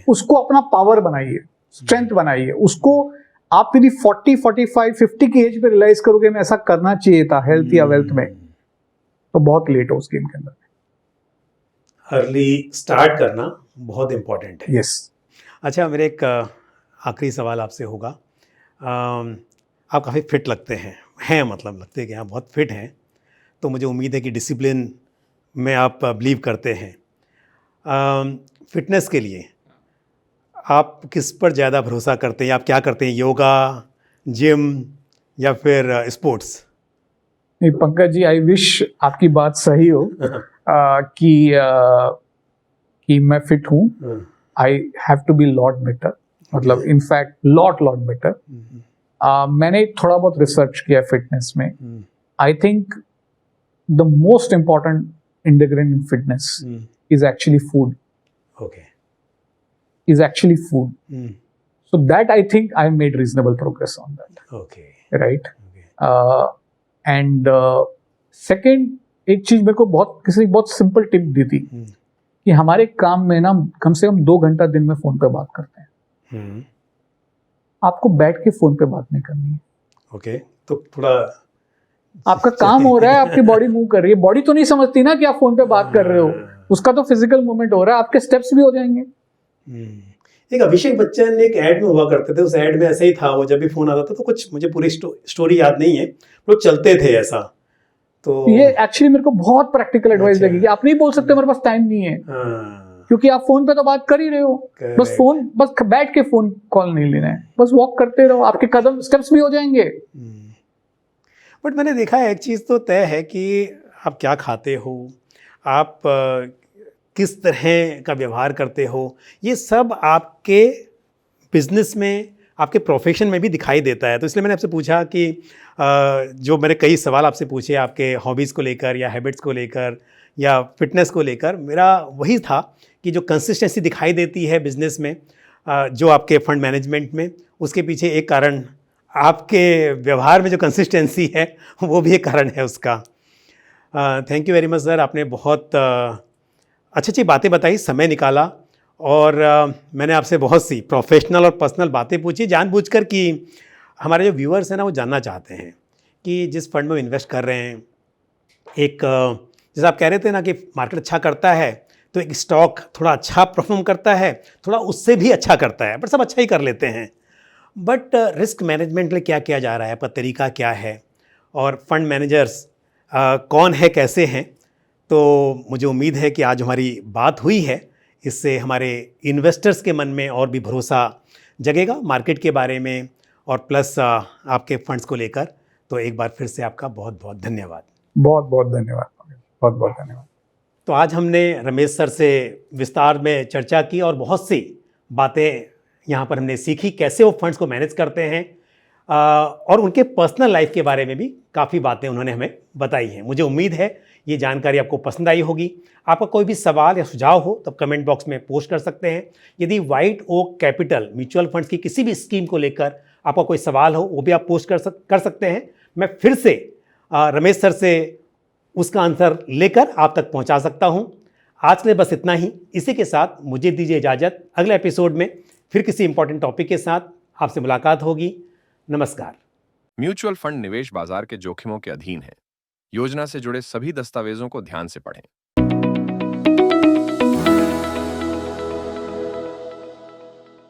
उसको अपना पावर बनाइए, स्ट्रेंथ बनाइए। उसको आप यदि 40, 45, 50 की एज पे रियलाइज करोगे मैं ऐसा करना चाहिए था हेल्थ या वेल्थ में, तो बहुत लेट हो उस गेम के अंदर। अर्ली स्टार्ट करना बहुत इंपॉर्टेंट है। यस। अच्छा, मेरे एक आखिरी सवाल आपसे होगा। आप काफ़ी फिट लगते हैं मतलब लगते हैं कि आप बहुत फिट हैं, तो मुझे उम्मीद है कि डिसिप्लिन में आप बिलीव करते हैं। फिटनेस के लिए आप किस पर ज़्यादा भरोसा करते हैं? आप क्या करते हैं, योगा, जिम या फिर स्पोर्ट्स? नहीं पंकज जी, आई विश आपकी बात सही हो कि मैं फिट हूँ। I have to be lot better, मतलब इनफैक्ट लॉट बेटर। मैंने थोड़ा बहुत रिसर्च किया फिटनेस में। I think the most important ingredient in fitness is actually food. Okay. Is actually food. So that I think I have made reasonable progress on that. Okay. Right. Okay. And second, एक चीज मेरे को किसी बहुत simple tip दी थी कि हमारे काम में ना कम से कम 2 घंटा दिन में फोन पे बात करते हैं। आपको बैठ के फोन पे बात नहीं करनी है। Okay. तो थोड़ा आपका काम हो रहा है, आपकी बॉडी मूव कर रही है, बॉडी तो नहीं समझती ना कि आप फोन पे बात कर रहे हो, उसका तो फिजिकल मूवमेंट हो रहा है, आपके स्टेप्स भी हो जाएंगे। एक अभिषेक बच्चन ने एक ऐड में हुआ करते थे, उस ऐड में ऐसे ही था, वो जब भी फोन आता था तो कुछ मुझे पूरी स्टोरी याद नहीं है, वो चलते थे ऐसा। तो ये एक्चुअली मेरे को बहुत प्रैक्टिकल एडवाइस लगी कि आप नहीं बोल सकते मेरे पास टाइम नहीं है, क्योंकि आप फोन पे तो बात कर ही रहे हो। बस बैठ के फोन कॉल नहीं लेना है, बस वॉक करते रहो, आपके कदम स्टेप्स भी हो जाएंगे। बट मैंने देखा है एक चीज़ तो तय है कि आप क्या खाते हो, आप किस तरह का व्यवहार करते हो, ये सब आपके बिजनेस में, आपके प्रोफेशन में भी दिखाई देता है। तो इसलिए मैंने आपसे पूछा कि जो मैंने कई सवाल आपसे पूछे आपके हॉबीज़ को लेकर या हैबिट्स को लेकर या फिटनेस को लेकर, मेरा वही था कि जो कंसिस्टेंसी दिखाई देती है बिजनेस में, जो आपके फंड मैनेजमेंट में, उसके पीछे एक कारण आपके व्यवहार में जो कंसिस्टेंसी है वो भी एक कारण है उसका। Thank you very much sir, आपने बहुत अच्छी बातें बताई, समय निकाला, और मैंने आपसे बहुत सी प्रोफेशनल और पर्सनल बातें पूछी जानबूझकर कि हमारे जो व्यूअर्स हैं ना वो जानना चाहते हैं कि जिस फंड में इन्वेस्ट कर रहे हैं, एक जैसे आप कह रहे थे ना कि मार्केट अच्छा करता है तो एक स्टॉक थोड़ा अच्छा परफॉर्म करता है, थोड़ा उससे भी अच्छा करता है, बट सब अच्छा ही कर लेते हैं। बट रिस्क मैनेजमेंट में क्या किया जा रहा है, पर तरीका क्या है, और फंड मैनेजर्स कौन है, कैसे हैं। तो मुझे उम्मीद है कि आज हमारी बात हुई है, इससे हमारे इन्वेस्टर्स के मन में और भी भरोसा जगेगा मार्केट के बारे में, और प्लस आपके फंड्स को लेकर। तो एक बार फिर से आपका बहुत बहुत धन्यवाद। बहुत बहुत धन्यवाद, बहुत बहुत धन्यवाद। तो आज हमने रमेश सर से विस्तार में चर्चा की और बहुत सी बातें यहाँ पर हमने सीखी, कैसे वो फंड्स को मैनेज करते हैं, और उनके पर्सनल लाइफ के बारे में भी काफ़ी बातें उन्होंने हमें बताई हैं। मुझे उम्मीद है ये जानकारी आपको पसंद आई होगी। आपका कोई भी सवाल या सुझाव हो तो कमेंट बॉक्स में पोस्ट कर सकते हैं। यदि White Oak Capital mutual funds की किसी भी स्कीम को लेकर आपका कोई सवाल हो वो भी आप पोस्ट कर सकते हैं। मैं फिर से रमेश सर से उसका आंसर लेकर आप तक पहुंचा सकता हूं। आज के लिए बस इतना ही। इसी के साथ मुझे दीजिए इजाज़त। अगले एपिसोड में फिर किसी इंपॉर्टेंट टॉपिक के साथ आपसे मुलाकात होगी। नमस्कार। म्यूचुअल फंड निवेश बाजार के जोखिमों के अधीन है। योजना से जुड़े सभी दस्तावेजों को ध्यान से पढ़ें।